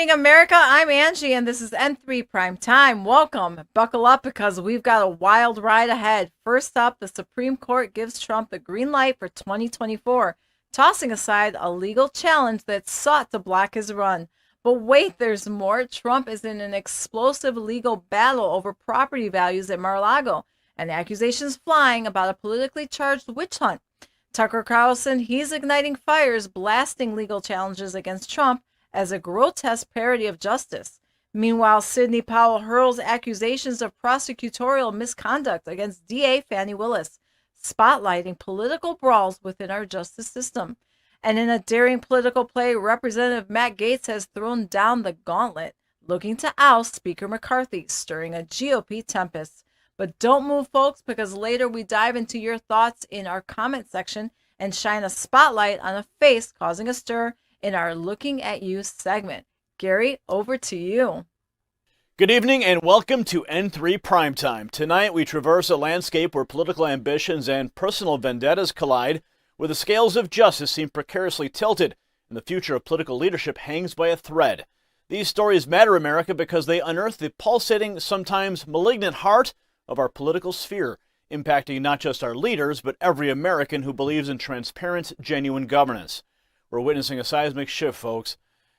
evening, America. I'm Angie, and this is N3 Prime Time. Welcome. Buckle up because we've got a wild ride ahead. First up, the Supreme Court gives Trump the green light for 2024, tossing aside a legal challenge that sought to block his run. But wait, there's more. Trump is in an explosive legal battle over property values at Mar-a-Lago, and accusations flying about a politically charged witch hunt. Tucker Carlson, he's igniting fires, blasting legal challenges against Trump as a grotesque parody of justice. Meanwhile, Sidney Powell hurls accusations of prosecutorial misconduct against DA Fani Willis, spotlighting political brawls within our justice system. And in a daring political play, Representative Matt Gaetz has thrown down the gauntlet, looking to oust Speaker McCarthy, stirring a GOP tempest. But don't move, folks, because later we dive into your thoughts in our comment section and shine a spotlight on a face causing a stir in our Looking at You segment. Gary, over to you. Good evening and welcome to N3 Primetime. Tonight we traverse a landscape where political ambitions and personal vendettas collide, where the scales of justice seem precariously tilted and the future of political leadership hangs by a thread. These stories matter, America, because they unearth the pulsating, sometimes malignant heart of our political sphere, impacting not just our leaders, but every American who believes in transparent, genuine governance. We're witnessing a seismic shift, folks.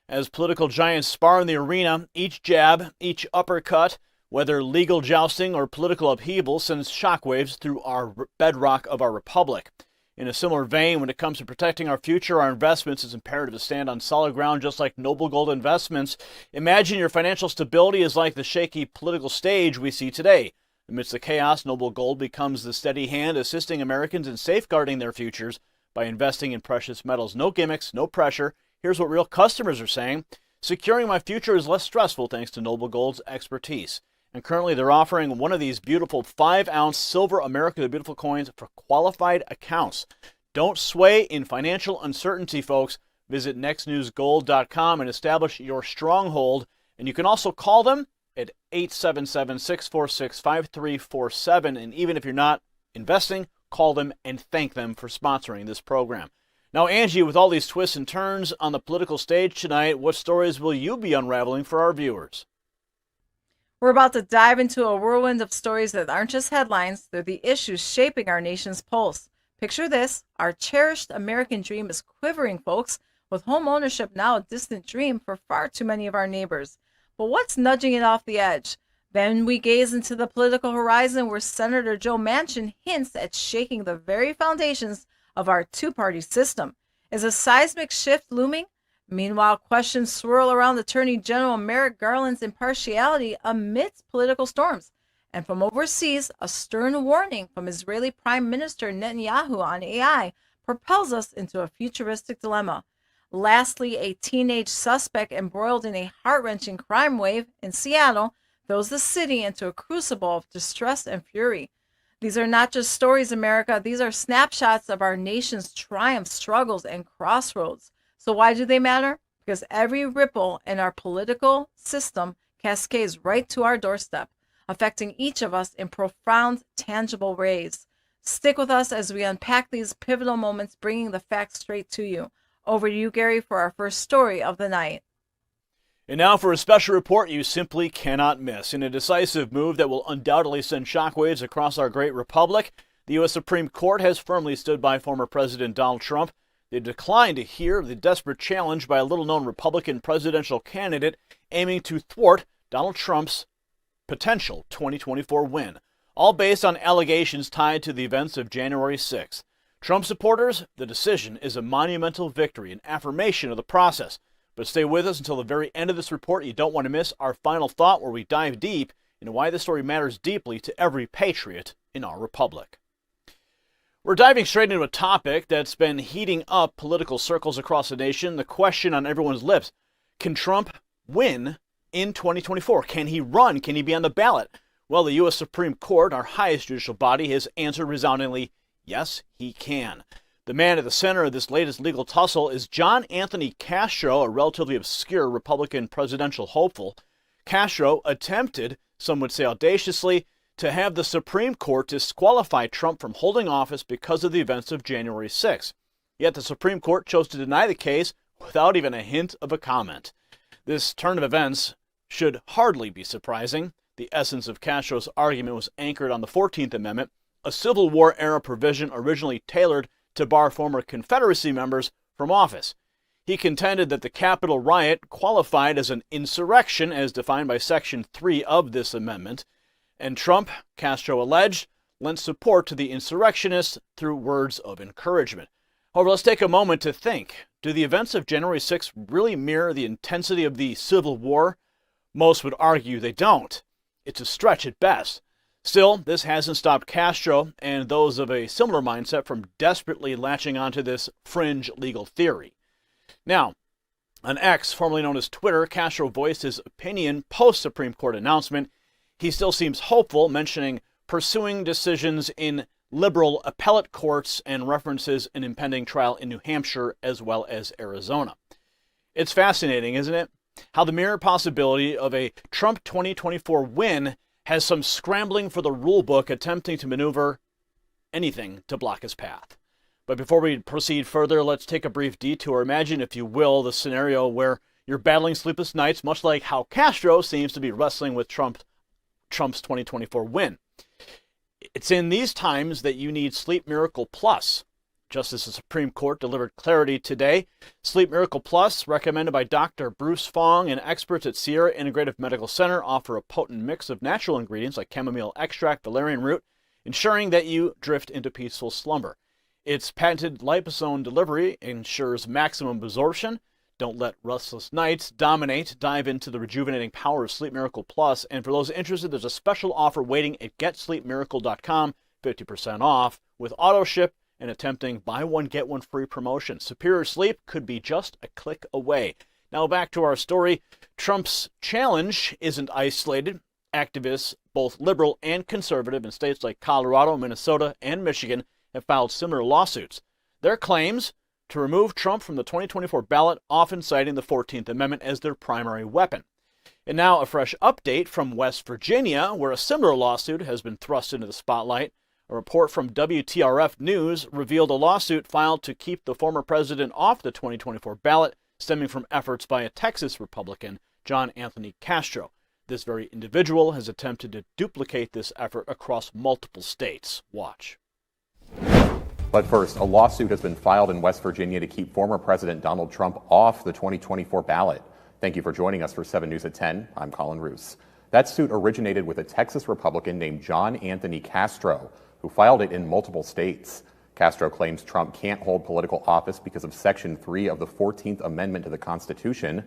As political giants spar in the arena, each jab, each uppercut, whether legal jousting or political upheaval, sends shockwaves through our bedrock of our republic. In a similar vein, when it comes to protecting our future, our investments, it's imperative to stand on solid ground just like Noble Gold Investments. Imagine your financial stability is like the shaky political stage we see today. Amidst the chaos, Noble Gold becomes the steady hand assisting Americans in safeguarding their futures by investing in precious metals. No gimmicks, no pressure. Here's what real customers are saying. Securing my future is less stressful thanks to Noble Gold's expertise. And currently they're offering one of these beautiful 5-ounce silver America the Beautiful coins for qualified accounts. Don't sway in financial uncertainty, folks. Visit nextnewsgold.com and establish your stronghold. And you can also call them at 877-646-5347. And even if you're not investing, call them and thank them for sponsoring this program. Now, Angie, with all these twists and turns on the political stage tonight, what stories will you be unraveling for our viewers? We're about to dive into a whirlwind of stories that aren't just headlines, they're the issues shaping our nation's pulse. Picture this, our cherished American dream is quivering, folks, with home ownership now a distant dream for far too many of our neighbors. But what's nudging it off the edge? Then we gaze into the political horizon where Senator Joe Manchin hints at shaking the very foundations of our two-party system. Is a seismic shift looming? Meanwhile, questions swirl around Attorney General Merrick Garland's impartiality amidst political storms. And from overseas, a stern warning from Israeli Prime Minister Netanyahu on AI propels us into a futuristic dilemma. Lastly, a teenage suspect embroiled in a heart-wrenching crime wave in Seattle throws the city into a crucible of distress and fury. These are not just stories, America. These are snapshots of our nation's triumphs, struggles, and crossroads. So why do they matter? Because every ripple in our political system cascades right to our doorstep, affecting each of us in profound, tangible ways. Stick with us as we unpack these pivotal moments, bringing the facts straight to you. Over to you, Gary, for our first story of the night. And now for a special report you simply cannot miss. In a decisive move that will undoubtedly send shockwaves across our great republic, the U.S. Supreme Court has firmly stood by former President Donald Trump. They declined to hear the desperate challenge by a little-known Republican presidential candidate aiming to thwart Donald Trump's potential 2024 win, all based on allegations tied to the events of January 6th. Trump supporters, the decision is a monumental victory, an affirmation of the process. But stay with us until the very end of this report. You don't want to miss our final thought where we dive deep into why this story matters deeply to every patriot in our republic. We're diving straight into a topic that's been heating up political circles across the nation. The question on everyone's lips, can Trump win in 2024? Can he run? Can he be on the ballot? Well, the U.S. Supreme Court, our highest judicial body, has answered resoundingly, yes, he can. The man at the center of this latest legal tussle is John Anthony Castro, a relatively obscure Republican presidential hopeful. Castro attempted, some would say audaciously, to have the Supreme Court disqualify Trump from holding office because of the events of January 6th. Yet the Supreme Court chose to deny the case without even a hint of a comment. This turn of events should hardly be surprising. The essence of Castro's argument was anchored on the 14th Amendment, a Civil War-era provision originally tailored to bar former Confederacy members from office. He contended that the Capitol riot qualified as an insurrection as defined by Section 3 of this amendment, and Trump, Castro alleged, lent support to the insurrectionists through words of encouragement. However, let's take a moment to think. Do the events of January 6th really mirror the intensity of the Civil War? Most would argue they don't. It's a stretch at best. Still, this hasn't stopped Castro and those of a similar mindset from desperately latching onto this fringe legal theory. Now, on X, formerly known as Twitter, Castro voiced his opinion post-Supreme Court announcement. He still seems hopeful, mentioning pursuing decisions in liberal appellate courts and references an impending trial in New Hampshire as well as Arizona. It's fascinating, isn't it? How the mere possibility of a Trump 2024 win has some scrambling for the rule book attempting to maneuver anything to block his path. But before we proceed further, let's take a brief detour. Imagine, if you will, the scenario where you're battling sleepless nights, much like how Castro seems to be wrestling with Trump's 2024 win. It's in these times that you need Sleep Miracle Plus. Just as the Supreme Court delivered clarity today, Sleep Miracle Plus, recommended by Dr. Bruce Fong and experts at Sierra Integrative Medical Center, offer a potent mix of natural ingredients like chamomile extract, valerian root, ensuring that you drift into peaceful slumber. Its patented liposome delivery ensures maximum absorption. Don't let restless nights dominate. Dive into the rejuvenating power of Sleep Miracle Plus. And for those interested, there's a special offer waiting at GetSleepMiracle.com, 50% off, with auto ship and attempting buy one, get one free promotion. Superior sleep could be just a click away. Now back to our story. Trump's challenge isn't isolated. Activists, both liberal and conservative, in states like Colorado, Minnesota, and Michigan have filed similar lawsuits. Their claims to remove Trump from the 2024 ballot, often citing the 14th Amendment as their primary weapon. And now a fresh update from West Virginia, where a similar lawsuit has been thrust into the spotlight. A report from WTRF News revealed a lawsuit filed to keep the former president off the 2024 ballot, stemming from efforts by a Texas Republican, John Anthony Castro. This very individual has attempted to duplicate this effort across multiple states. Watch. But first, a lawsuit has been filed in West Virginia to keep former President Donald Trump off the 2024 ballot. Thank you for joining us for 7 News at 10. I'm Colin Roos. That suit originated with a Texas Republican named John Anthony Castro, who filed it in multiple states. Castro claims Trump can't hold political office because of Section 3 of the 14th Amendment to the Constitution.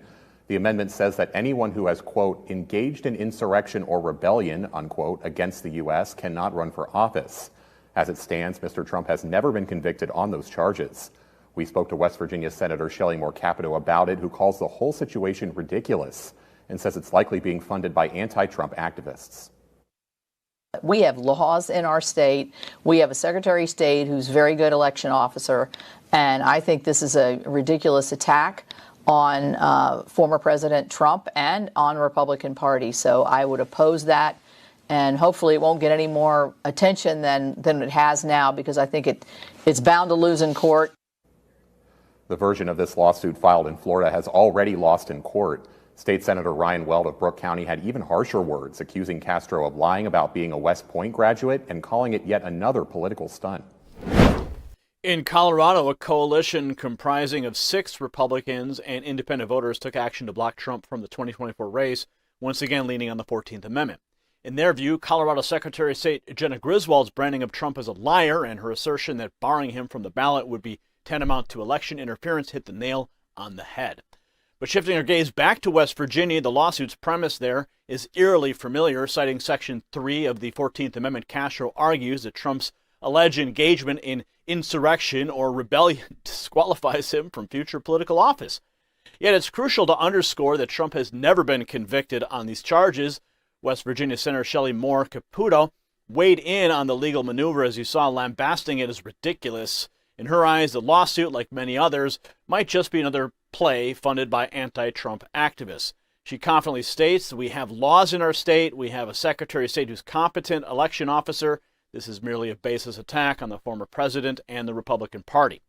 The amendment says that anyone who has, quote, engaged in insurrection or rebellion, unquote, against the U.S. cannot run for office. As it stands, Mr. Trump has never been convicted on those charges. We spoke to West Virginia Senator Shelley Moore Capito about it, who calls the whole situation ridiculous and says it's likely being funded by anti-Trump activists. We have laws in our state. We have a Secretary of State who's a very good election officer. And I think this is a ridiculous attack on former President Trump and on the Republican Party. So I would oppose that. And hopefully it won't get any more attention than it has now, because I think it's bound to lose in court. The version of this lawsuit filed in Florida has already lost in court. State Senator Ryan Weld of Brooke County had even harsher words, accusing Castro of lying about being a West Point graduate and calling it yet another political stunt. In Colorado, a coalition comprising of 6 Republicans and independent voters took action to block Trump from the 2024 race, once again leaning on the 14th Amendment. In their view, Colorado Secretary of State Jenna Griswold's branding of Trump as a liar and her assertion that barring him from the ballot would be tantamount to election interference hit the nail on the head. But shifting our gaze back to West Virginia, the lawsuit's premise there is eerily familiar. Citing Section 3 of the 14th Amendment, Castro argues that Trump's alleged engagement in insurrection or rebellion disqualifies him from future political office. Yet it's crucial to underscore that Trump has never been convicted on these charges. West Virginia Senator Shelley Moore Capito weighed in on the legal maneuver, as you saw, lambasting it as ridiculous. In her eyes, the lawsuit, like many others, might just be another play funded by anti-Trump activists. She confidently states that we have laws in our state, we have a Secretary of State who's competent election officer. This is merely a baseless attack on the former president and the Republican Party.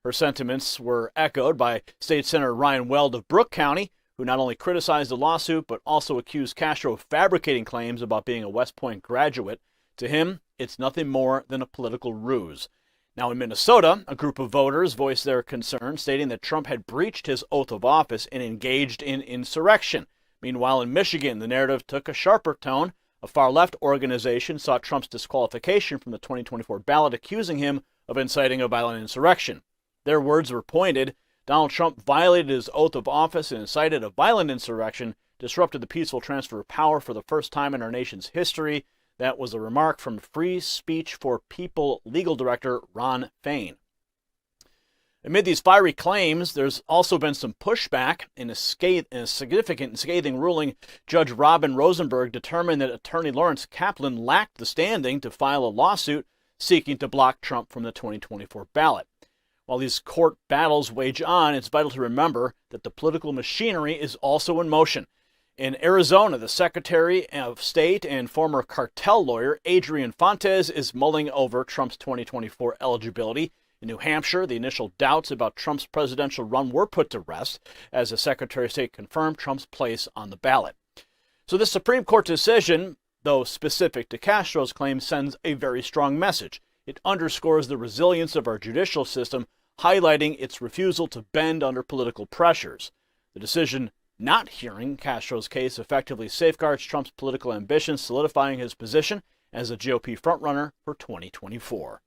Her sentiments were echoed by State Senator Ryan Weld of Brooke County, who not only criticized the lawsuit but also accused Castro of fabricating claims about being a West Point graduate. To him, it's nothing more than a political ruse. Now in Minnesota, a group of voters voiced their concern, stating that Trump had breached his oath of office and engaged in insurrection. Meanwhile, in Michigan, the narrative took a sharper tone. A far-left organization sought Trump's disqualification from the 2024 ballot, accusing him of inciting a violent insurrection. Their words were pointed. Donald Trump violated his oath of office and incited a violent insurrection, disrupted the peaceful transfer of power for the first time in our nation's history. That was a remark from Free Speech for People legal director Ron Fain. Amid these fiery claims, there's also been some pushback. In a significant and scathing ruling, Judge Robin Rosenberg determined that attorney Lawrence Kaplan lacked the standing to file a lawsuit seeking to block Trump from the 2024 ballot. While these court battles wage on, it's vital to remember that the political machinery is also in motion. In Arizona, the Secretary of State and former cartel lawyer Adrian Fontes is mulling over Trump's 2024 eligibility. In New Hampshire, the initial doubts about Trump's presidential run were put to rest as the Secretary of State confirmed Trump's place on the ballot. So this Supreme Court decision, though specific to Castro's claims, sends a very strong message. It underscores the resilience of our judicial system, highlighting its refusal to bend under political pressures. The decision not hearing Castro's case effectively safeguards Trump's political ambitions, solidifying his position as a GOP frontrunner for 2024.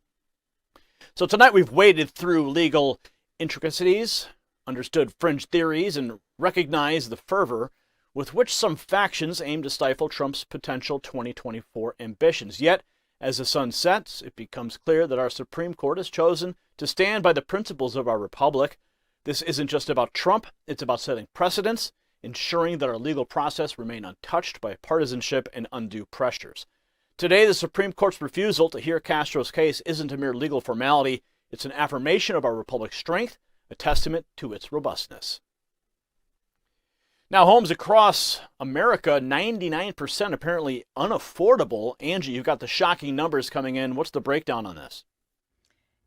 So tonight we've waded through legal intricacies, understood fringe theories, and recognized the fervor with which some factions aim to stifle Trump's potential 2024 ambitions. Yet, as the sun sets, it becomes clear that our Supreme Court has chosen to stand by the principles of our republic. This isn't just about Trump, it's about setting precedents, ensuring that our legal process remain untouched by partisanship and undue pressures. Today, the Supreme Court's refusal to hear Castro's case isn't a mere legal formality. It's an affirmation of our republic's strength, a testament to its robustness. Now, homes across America, 99% apparently unaffordable. Angie, you've got the shocking numbers coming in. What's the breakdown on this?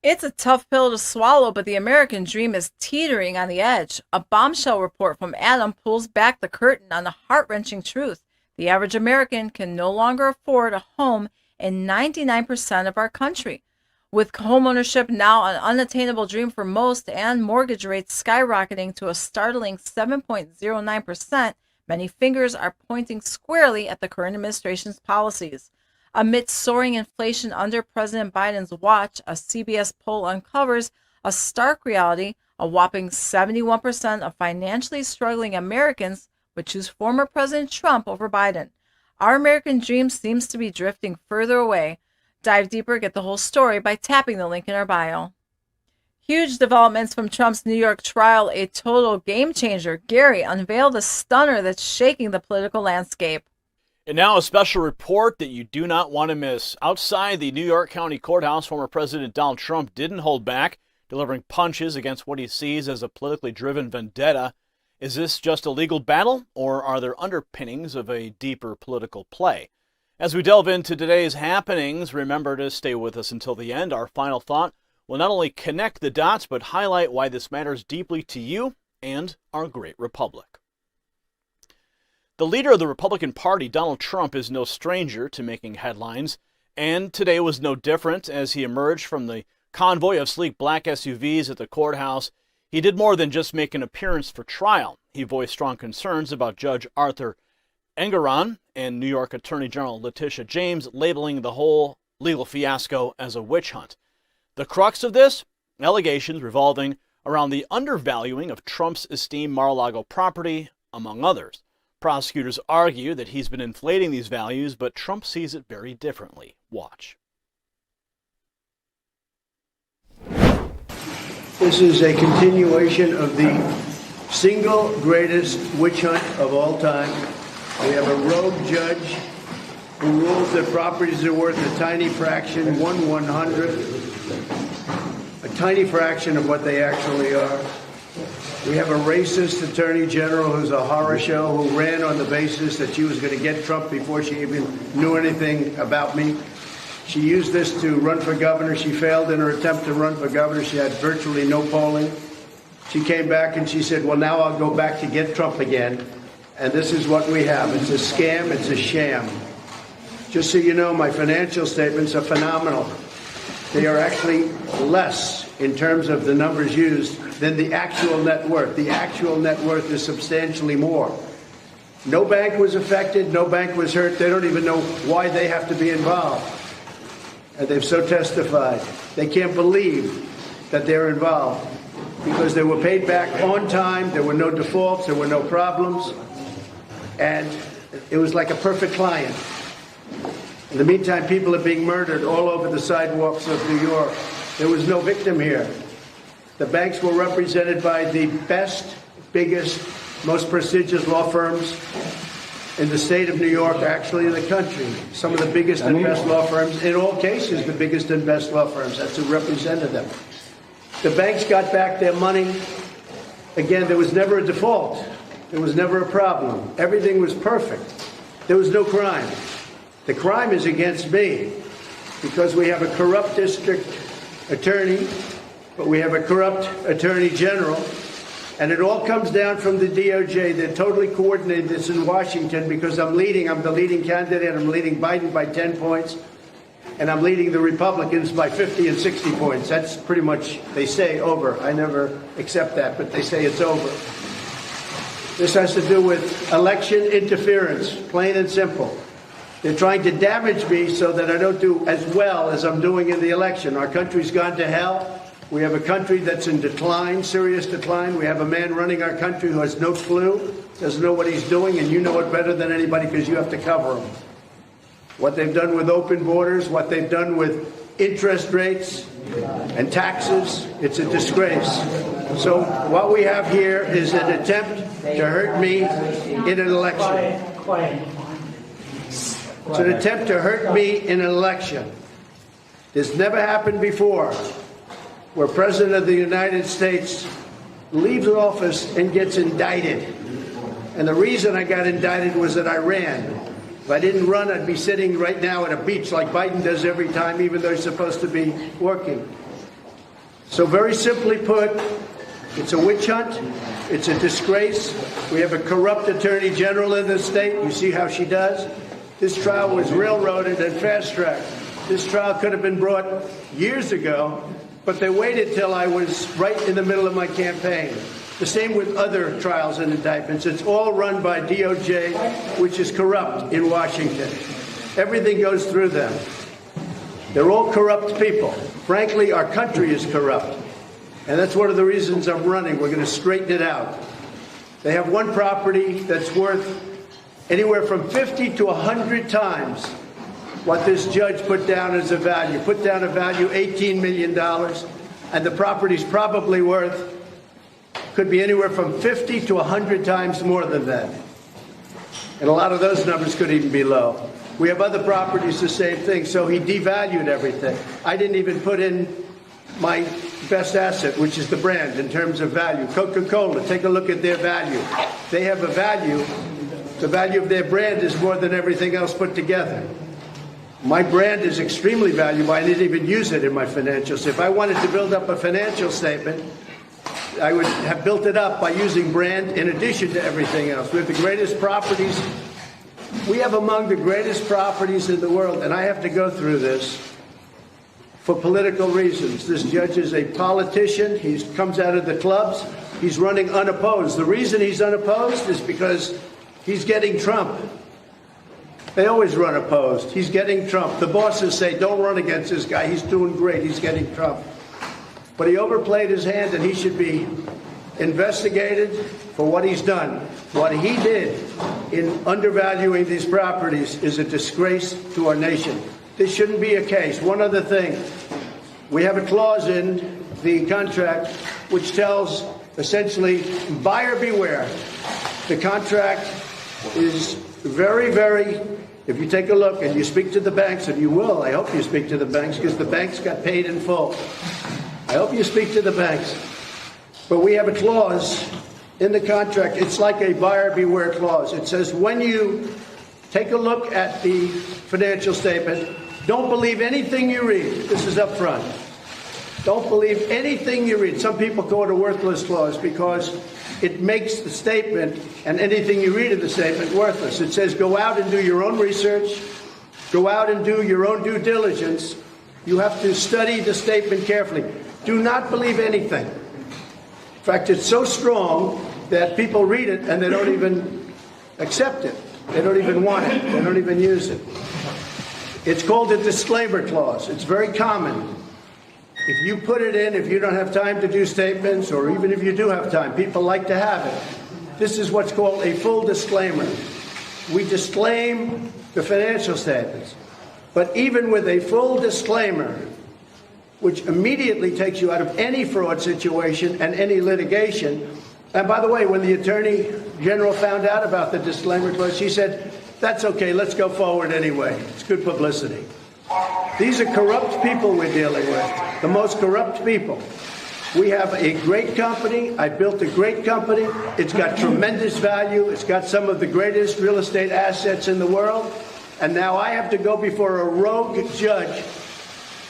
It's a tough pill to swallow, but the American dream is teetering on the edge. A bombshell report from Adam pulls back the curtain on the heart-wrenching truth. The average American can no longer afford a home in 99% of our country. With homeownership now an unattainable dream for most and mortgage rates skyrocketing to a startling 7.09%, many fingers are pointing squarely at the current administration's policies. Amidst soaring inflation under President Biden's watch, a CBS poll uncovers a stark reality. A whopping 71% of financially struggling Americans would choose former President Trump over Biden. Our American dream seems to be drifting further away. Dive deeper, get the whole story by tapping the link in our bio. Huge developments from Trump's New York trial, a total game changer. Gary unveiled a stunner that's shaking the political landscape. And now a special report that you do not want to miss. Outside the New York County Courthouse, former President Donald Trump didn't hold back, delivering punches against what he sees as a politically driven vendetta. Is this just a legal battle, or are there underpinnings of a deeper political play? As we delve into today's happenings, remember to stay with us until the end. Our final thought will not only connect the dots, but highlight why this matters deeply to you and our great republic. The leader of the Republican Party, Donald Trump, is no stranger to making headlines, and today was no different as he emerged from the convoy of sleek black SUVs at the courthouse. He did more than just make an appearance for trial. He voiced strong concerns about Judge Arthur Engoron and New York Attorney General Letitia James, labeling the whole legal fiasco as a witch hunt. The crux of this? Allegations revolving around the undervaluing of Trump's esteemed Mar-a-Lago property, among others. Prosecutors argue that he's been inflating these values, but Trump sees it very differently. Watch. This is a continuation of the single greatest witch hunt of all time. We have a rogue judge who rules that properties are worth a tiny fraction, 1/100th, a tiny fraction of what they actually are. We have a racist attorney general who's a horror show, who ran on the basis that she was going to get Trump before she even knew anything about me. She used this to run for governor. She failed in her attempt to run for governor. She had virtually no polling. She came back and she said, well, now I'll go back to get Trump again. And this is what we have. It's a scam. It's a sham. Just so you know, my financial statements are phenomenal. They are actually less in terms of the numbers used than the actual net worth. The actual net worth is substantially more. No bank was affected. No bank was hurt. They don't even know why they have to be involved. And they've so testified. They can't believe that they're involved because they were paid back on time. There were no defaults. There were no problems. And it was like a perfect client. In the meantime, people are being murdered all over the sidewalks of New York. There was no victim here. The banks were represented by the best, biggest, most prestigious law firms in the state of New York, actually in the country. Some of the biggest and best law firms, in all cases, the biggest and best law firms. That's who represented them. The banks got back their money. Again, there was never a default. There was never a problem. Everything was perfect. There was no crime. The crime is against me because we have a corrupt district attorney, but we have a corrupt attorney general, and it all comes down from the DOJ. They're totally coordinated this in Washington because I'm the leading candidate. I'm leading Biden by 10 points, and I'm leading the Republicans by 50 and 60 points. That's pretty much, they say, over. I never accept that, but they say it's over. This has to do with election interference, plain and simple. They're trying to damage me so that I don't do as well as I'm doing in the election. Our country's gone to hell. We have a country that's in decline, serious decline. We have a man running our country who has no clue, doesn't know what he's doing, and you know it better than anybody because you have to cover him. What they've done with open borders, what they've done with interest rates and taxes, it's a disgrace. So what we have here is an attempt to hurt me in an election. It's an attempt to hurt me in an election. This never happened before, where President of the United States leaves office and gets indicted. And the reason I got indicted was that I ran. If I didn't run, I'd be sitting right now at a beach like Biden does every time, even though he's supposed to be working. So very simply put, it's a witch hunt. It's a disgrace. We have a corrupt attorney general in this state. You see how she does? This trial was railroaded and fast-tracked. This trial could have been brought years ago, but they waited till I was right in the middle of my campaign. The same with other trials and indictments. It's all run by DOJ, which is corrupt in Washington. Everything goes through them. They're all corrupt people. Frankly, our country is corrupt. And that's one of the reasons I'm running. We're going to straighten it out. They have one property that's worth anywhere from 50 to 100 times what this judge put down as a value. Put down a value $18 million, and the property's probably worth, could be anywhere from 50 to 100 times more than that. And a lot of those numbers could even be low. We have other properties, the same thing, so he devalued everything. I didn't even put in my best asset, which is the brand in terms of value. Coca-Cola, take a look at their value. They have a value. The value of their brand is more than everything else put together. My brand is extremely valuable. I didn't even use it in my financials. If I wanted to build up a financial statement, I would have built it up by using brand in addition to everything else. We have the greatest properties. We have among the greatest properties in the world, and I have to go through this for political reasons. This judge is a politician. He comes out of the clubs. He's running unopposed. The reason he's unopposed is because he's getting Trump. They always run opposed. He's getting Trump. The bosses say, don't run against this guy. He's doing great. He's getting Trump. But he overplayed his hand, and he should be investigated for what he's done. What he did in undervaluing these properties is a disgrace to our nation. This shouldn't be a case. One other thing. We have a clause in the contract which tells, essentially, buyer beware. The contract is very, very, if you take a look and you speak to the banks, and you will, I hope you speak to the banks, because the banks got paid in full. I hope you speak to the banks. But we have a clause in the contract. It's like a buyer beware clause. It says when you take a look at the financial statement, don't believe anything you read. This is up front. Don't believe anything you read. Some people call it a worthless clause because it makes the statement and anything you read in the statement worthless. It says go out and do your own research, go out and do your own due diligence. You have to study the statement carefully. Do not believe anything. In fact, it's so strong that people read it and they don't even accept it. They don't even want it. They don't even use it. It's called a disclaimer clause. It's very common. If you put it in, if you don't have time to do statements, or even if you do have time, people like to have it. This is what's called a full disclaimer. We disclaim the financial statements. But even with a full disclaimer, which immediately takes you out of any fraud situation and any litigation, and by the way, when the Attorney General found out about the disclaimer clause, she said, that's okay, let's go forward anyway. It's good publicity. These are corrupt people we're dealing with, the most corrupt people. We have a great company. I built a great company. It's got tremendous value. It's got some of the greatest real estate assets in the world. And now I have to go before a rogue judge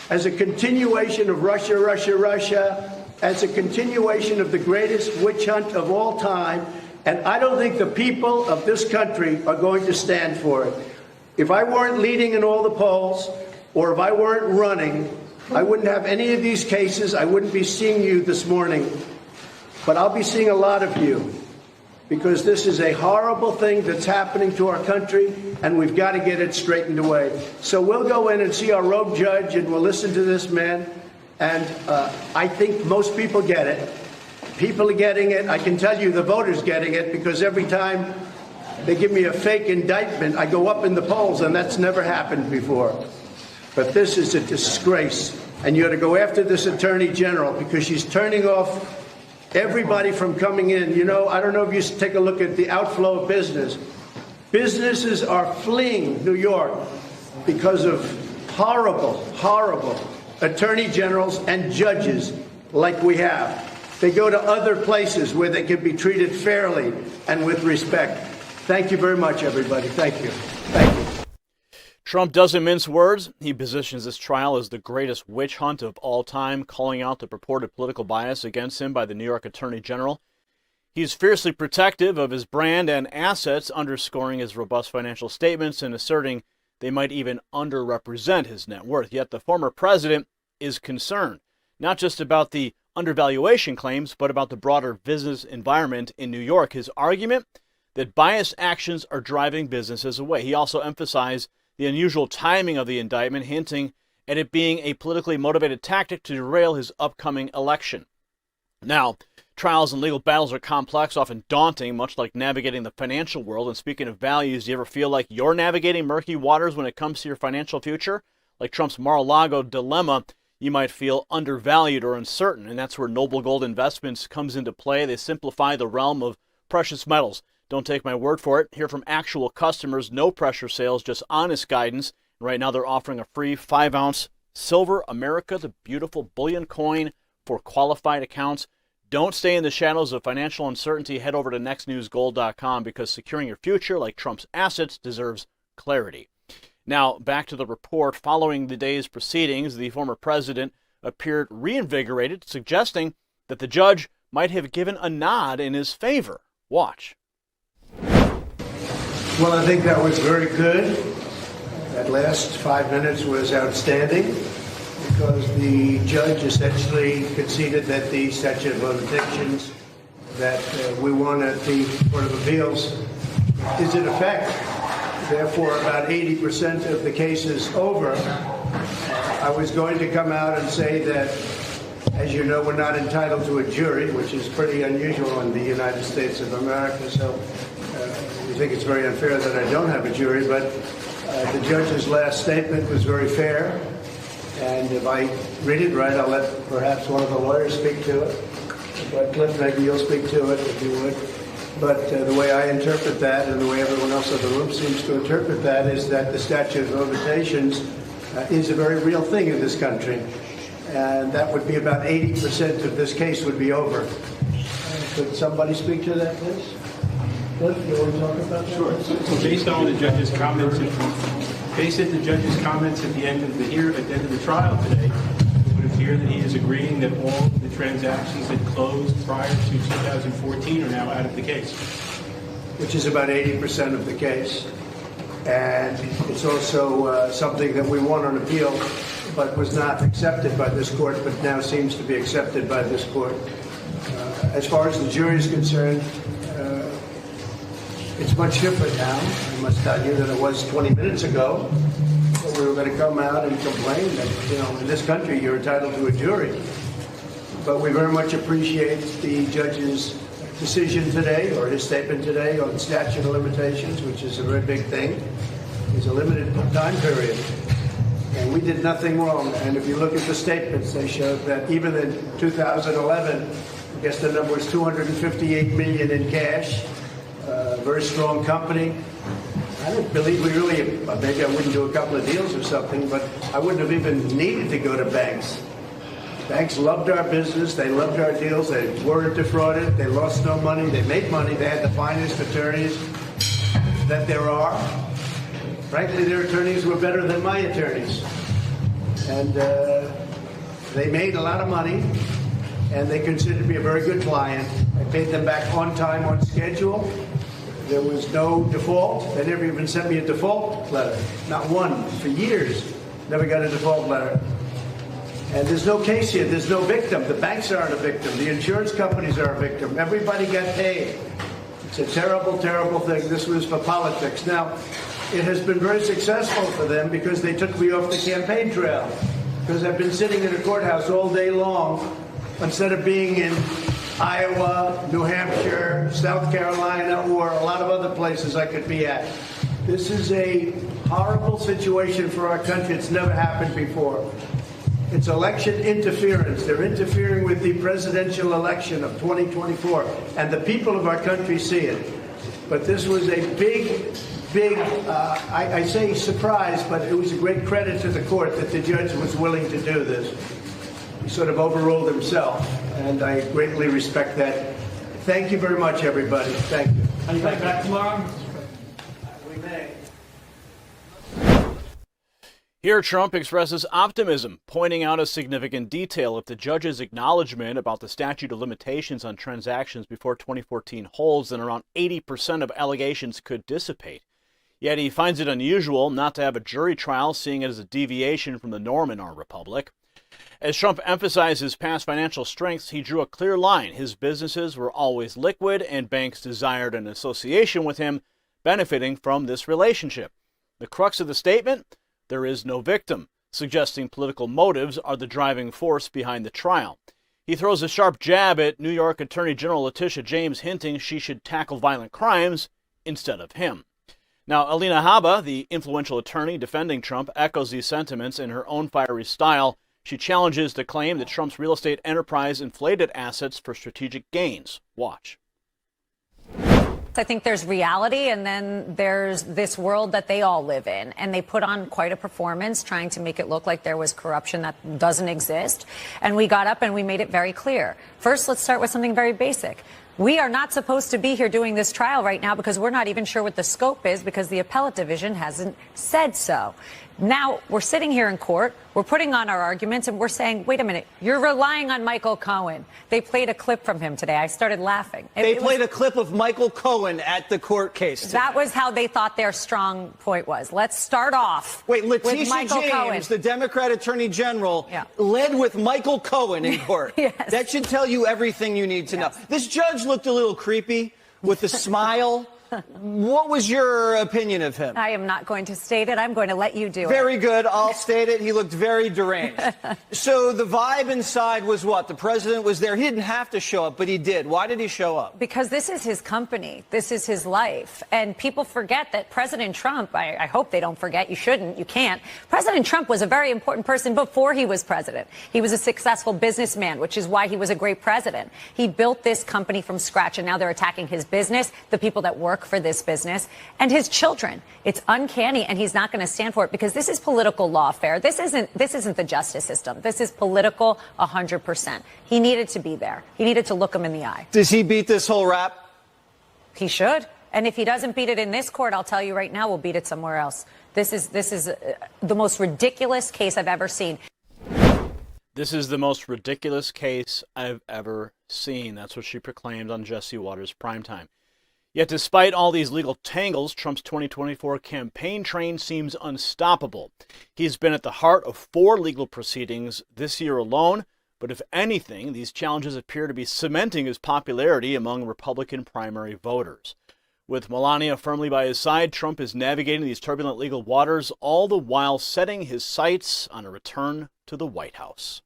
as a continuation of Russia, Russia, Russia, as a continuation of the greatest witch hunt of all time. And I don't think the people of this country are going to stand for it. If I weren't leading in all the polls, or if I weren't running, I wouldn't have any of these cases. I wouldn't be seeing you this morning. But I'll be seeing a lot of you, because this is a horrible thing that's happening to our country, and we've got to get it straightened away. So we'll go in and see our rogue judge, and we'll listen to this man. And I think most people get it. People are getting it. I can tell you the voters getting it, because every time they give me a fake indictment, I go up in the polls, and that's never happened before. But this is a disgrace, and you ought to go after this Attorney General, because she's turning off everybody from coming in. You know, I don't know if you take a look at the outflow of business. Businesses are fleeing New York because of horrible, horrible attorney generals and judges like we have. They go to other places where they can be treated fairly and with respect. Thank you very much, everybody. Thank you. Thank you. Trump doesn't mince words. He positions this trial as the greatest witch hunt of all time, calling out the purported political bias against him by the New York Attorney General. He's fiercely protective of his brand and assets, underscoring his robust financial statements and asserting they might even underrepresent his net worth. Yet the former president is concerned, not just about the undervaluation claims, but about the broader business environment in New York. His argument that biased actions are driving businesses away. He also emphasized the unusual timing of the indictment, hinting at it being a politically motivated tactic to derail his upcoming election. Now, trials and legal battles are complex, often daunting, much like navigating the financial world. And speaking of values, do you ever feel like you're navigating murky waters when it comes to your financial future? Like Trump's Mar-a-Lago dilemma, you might feel undervalued or uncertain, and that's where Noble Gold Investments comes into play. They simplify the realm of precious metals. Don't take my word for it. Hear from actual customers, no pressure sales, just honest guidance. Right now they're offering a free 5-ounce Silver America, the beautiful bullion coin for qualified accounts. Don't stay in the shadows of financial uncertainty. Head over to nextnewsgold.com, because securing your future, like Trump's assets, deserves clarity. Now, back to the report. Following the day's proceedings, the former president appeared reinvigorated, suggesting that the judge might have given a nod in his favor. Watch. Well, I think that was very good. That last 5 minutes was outstanding, because the judge essentially conceded that the statute of limitations that we won at the Court of Appeals is in effect. Therefore, about 80% of the case is over. I was going to come out and say that, as you know, we're not entitled to a jury, which is pretty unusual in the United States of America. So I think it's very unfair that I don't have a jury, but the judge's last statement was very fair. And if I read it right, I'll let perhaps one of the lawyers speak to it. But Cliff, maybe you'll speak to it if you would. But the way I interpret that, and the way everyone else in the room seems to interpret that, is that the statute of limitations is a very real thing in this country. And that would be about 80% of this case would be over. Could somebody speak to that, please? Cliff, you want to talk about that? Sure. So based on the judge's comments, at the end of the trial today, it would appear hear that he is agreeing that all the transactions that closed prior to 2014 are now out of the case. Which is about 80% of the case. And it's also something that we won on appeal, but was not accepted by this court, but now seems to be accepted by this court. As far as the jury is concerned, it's much different now. I must tell you that it was 20 minutes ago that we were going to come out and complain that, in this country you're entitled to a jury. But we very much appreciate the judge's decision today, or his statement today, on statute of limitations, which is a very big thing. It's a limited time period. And we did nothing wrong. And if you look at the statements, they showed that even in 2011, I guess the number was $258 million in cash. Very strong company. I don't believe we really, maybe I wouldn't do a couple of deals or something, but I wouldn't have even needed to go to banks. Banks loved our business. They loved our deals. They weren't defrauded. They lost no money. They made money. They had the finest attorneys that there are. Frankly, their attorneys were better than my attorneys. And they made a lot of money, and they considered me a very good client. I paid them back on time, on schedule. There was no default. They never even sent me a default letter. Not one. For years, never got a default letter. And there's no case here. There's no victim. The banks aren't a victim. The insurance companies are a victim. Everybody got paid. It's a terrible, terrible thing. This was for politics. Now, it has been very successful for them because they took me off the campaign trail. Because I've been sitting in a courthouse all day long instead of being in Iowa, New Hampshire, South Carolina, or a lot of other places I could be at. This is a horrible situation for our country. It's never happened before. It's election interference. They're interfering with the presidential election of 2024, and the people of our country see it. But this was a big, I say surprise, but it was a great credit to the court that the judge was willing to do this. He sort of overruled himself, and I greatly respect that. Thank you very much, everybody. Thank you. Are you back tomorrow? We may. Here, Trump expresses optimism, pointing out a significant detail. If the judge's acknowledgement about the statute of limitations on transactions before 2014 holds, then around 80% of allegations could dissipate. Yet he finds it unusual not to have a jury trial, seeing it as a deviation from the norm in our republic. As Trump emphasized his past financial strengths, he drew a clear line. His businesses were always liquid, and banks desired an association with him, benefiting from this relationship. The crux of the statement: there is no victim, suggesting political motives are the driving force behind the trial. He throws a sharp jab at New York Attorney General Letitia James, hinting she should tackle violent crimes instead of him. Now, Alina Habba, the influential attorney defending Trump, echoes these sentiments in her own fiery style. She challenges the claim that Trump's real estate enterprise inflated assets for strategic gains. Watch. I think there's reality, and then there's this world that they all live in, and they put on quite a performance trying to make it look like there was corruption that doesn't exist. And we got up and we made it very clear. First, let's start with something very basic. We are not supposed to be here doing this trial right now because we're not even sure what the scope is, because the appellate division hasn't said so. Now we're sitting here in court, we're putting on our arguments, and we're saying, wait a minute, you're relying on Michael Cohen. They played a clip from him today. I started laughing. They played a clip of Michael Cohen at the court case today. That was how they thought their strong point was. Let's start off with Michael James, Cohen. the Democrat Attorney General, led with Michael Cohen in court. Yes. That should tell you everything you need to know. This judge looked a little creepy with a smile. What was your opinion of him? I am not going to state it. I'm going to let you do it. Very good. I'll state it. He looked very deranged. So the vibe inside was what? The president was there. He didn't have to show up, but he did. Why did he show up? Because this is his company. This is his life. And people forget that President Trump, I hope they don't forget, you shouldn't, you can't. President Trump was a very important person before he was president. He was a successful businessman, which is why he was a great president. He built this company from scratch, and now they're attacking his business, the people that work for this business, and his children. It's uncanny, and he's not going to stand for it, because this is political lawfare. This isn't the justice system. This is political 100%. He needed to be there. He needed to look him in the eye. Does he beat this whole rap? He should. And if he doesn't beat it in this court, I'll tell you right now, we'll beat it somewhere else. This is the most ridiculous case I've ever seen. This is the most ridiculous case I've ever seen. That's what she proclaimed on Jesse Watters' Primetime. Yet despite all these legal tangles, Trump's 2024 campaign train seems unstoppable. He's been at the heart of 4 legal proceedings this year alone, but if anything, these challenges appear to be cementing his popularity among Republican primary voters. With Melania firmly by his side, Trump is navigating these turbulent legal waters, all the while setting his sights on a return to the White House.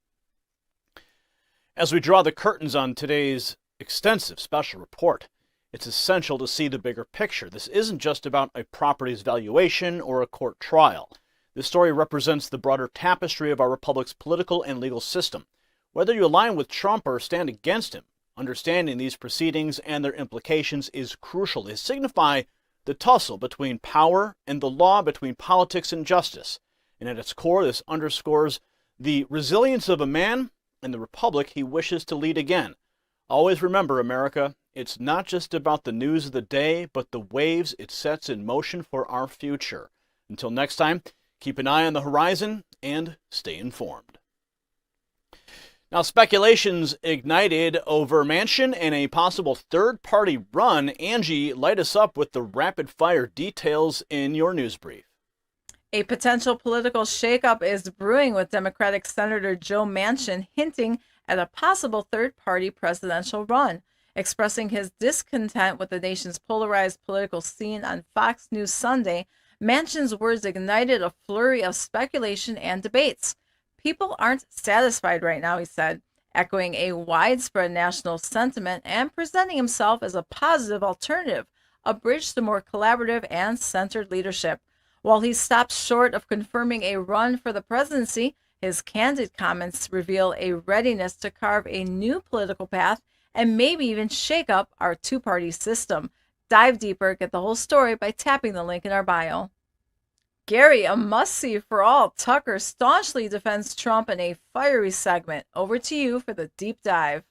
As we draw the curtains on today's extensive special report, it's essential to see the bigger picture. This isn't just about a property's valuation or a court trial. This story represents the broader tapestry of our republic's political and legal system. Whether you align with Trump or stand against him, understanding these proceedings and their implications is crucial. They signify the tussle between power and the law, between politics and justice. And at its core, this underscores the resilience of a man and the republic he wishes to lead again. Always remember, America, it's not just about the news of the day, but the waves it sets in motion for our future. Until next time, keep an eye on the horizon and stay informed. Now, speculations ignited over Manchin and a possible third-party run. Angie, light us up with the rapid-fire details in your news brief. A potential political shakeup is brewing, with Democratic Senator Joe Manchin hinting at a possible third-party presidential run. Expressing his discontent with the nation's polarized political scene on Fox News Sunday, Manchin's words ignited a flurry of speculation and debates. People aren't satisfied right now, he said, echoing a widespread national sentiment and presenting himself as a positive alternative, a bridge to more collaborative and centered leadership. While he stops short of confirming a run for the presidency, his candid comments reveal a readiness to carve a new political path and maybe even shake up our two-party system. Dive deeper, get the whole story by tapping the link in our bio. Gary, a must-see for all. Tucker staunchly defends Trump in a fiery segment. Over to you for the deep dive.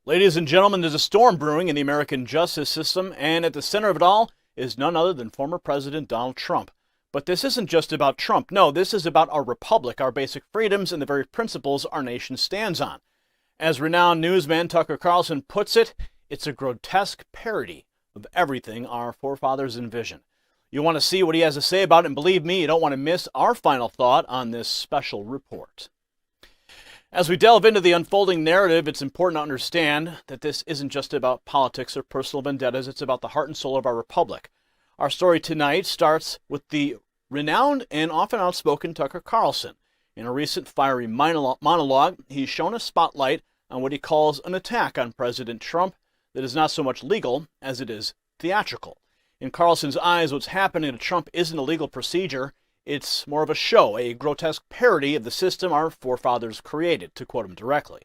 Ladies and gentlemen, there's a storm brewing in the American justice system, and at the center of it all is none other than former President Donald Trump. But this isn't just about Trump. No, this is about our republic, our basic freedoms, and the very principles our nation stands on. As renowned newsman Tucker Carlson puts it, it's a grotesque parody of everything our forefathers envisioned. You want to see what he has to say about it, and believe me, you don't want to miss our final thought on this special report. As we delve into the unfolding narrative, it's important to understand that this isn't just about politics or personal vendettas. It's about the heart and soul of our republic. Our story tonight starts with the renowned and often outspoken Tucker Carlson. In a recent fiery monologue, he's shown a spotlight on what he calls an attack on President Trump that is not so much legal as it is theatrical. In Carlson's eyes, what's happening to Trump isn't a legal procedure. It's more of a show, a grotesque parody of the system our forefathers created, to quote him directly.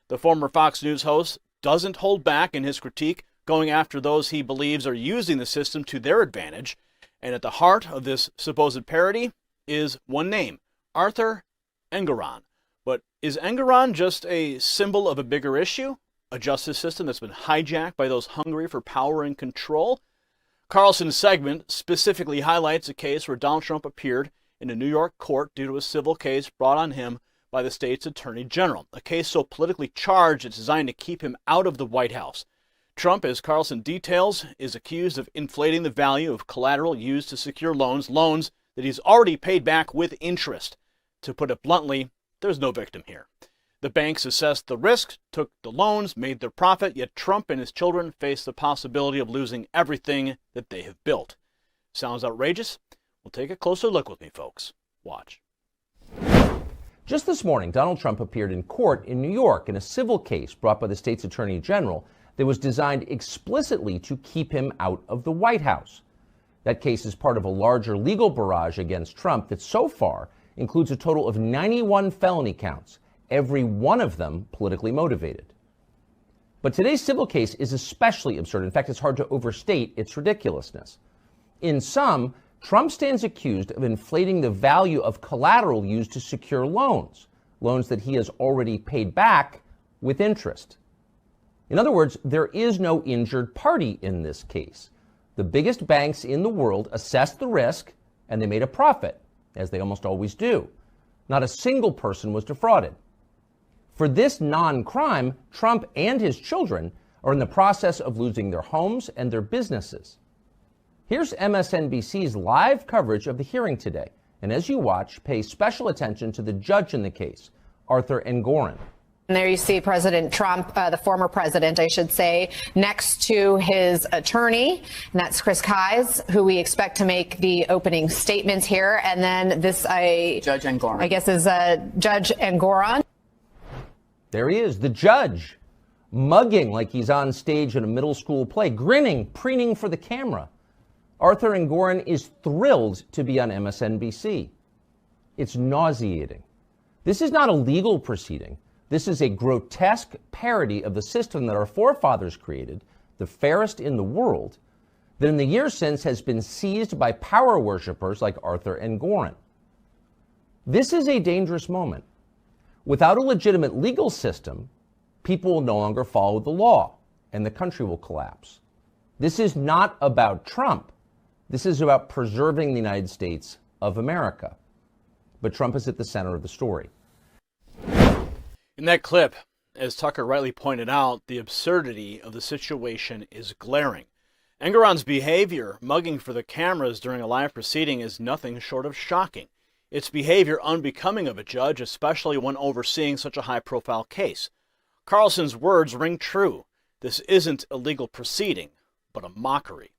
The former Fox News host doesn't hold back in his critique, going after those he believes are using the system to their advantage. And at the heart of this supposed parody is one name, Arthur Engoron. But is Engoron just a symbol of a bigger issue? A justice system that's been hijacked by those hungry for power and control? Carlson's segment specifically highlights a case where Donald Trump appeared in a New York court due to a civil case brought on him by the state's attorney general, a case so politically charged it's designed to keep him out of the White House. Trump, as Carlson details, is accused of inflating the value of collateral used to secure loans that he's already paid back with interest. To put it bluntly, there's no victim here. The banks assessed the risk, took the loans, made their profit, yet Trump and his children face the possibility of losing everything that they have built. Sounds outrageous? Well, take a closer look with me, folks. Watch. Just this morning, Donald Trump appeared in court in New York in a civil case brought by the state's attorney general that was designed explicitly to keep him out of the White House. That case is part of a larger legal barrage against Trump that so far includes a total of 91 felony counts, every one of them politically motivated. But today's civil case is especially absurd. In fact, it's hard to overstate its ridiculousness. In sum, Trump stands accused of inflating the value of collateral used to secure loans that he has already paid back with interest. In other words, there is no injured party in this case. The biggest banks in the world assessed the risk and they made a profit, as they almost always do. Not a single person was defrauded. For this non-crime, Trump and his children are in the process of losing their homes and their businesses. Here's MSNBC's live coverage of the hearing today. And as you watch, pay special attention to the judge in the case, Arthur Engoron. And there you see President Trump, the former president, I should say, next to his attorney, and that's Chris Kise, who we expect to make the opening statements here. And then this, Judge Engoron, I guess, is Judge Engoron. There he is, the judge, mugging like he's on stage in a middle school play, grinning, preening for the camera. Arthur Engoron is thrilled to be on MSNBC. It's nauseating. This is not a legal proceeding. This is a grotesque parody of the system that our forefathers created, the fairest in the world, that in the years since has been seized by power worshippers like Arthur Engoron. This is a dangerous moment. Without a legitimate legal system, people will no longer follow the law, and the country will collapse. This is not about Trump. This is about preserving the United States of America. But Trump is at the center of the story. In that clip, as Tucker rightly pointed out, the absurdity of the situation is glaring. Engoron's behavior, mugging for the cameras during a live proceeding, is nothing short of shocking. It's behavior unbecoming of a judge, especially when overseeing such a high-profile case. Carlson's words ring true. This isn't a legal proceeding, but a mockery.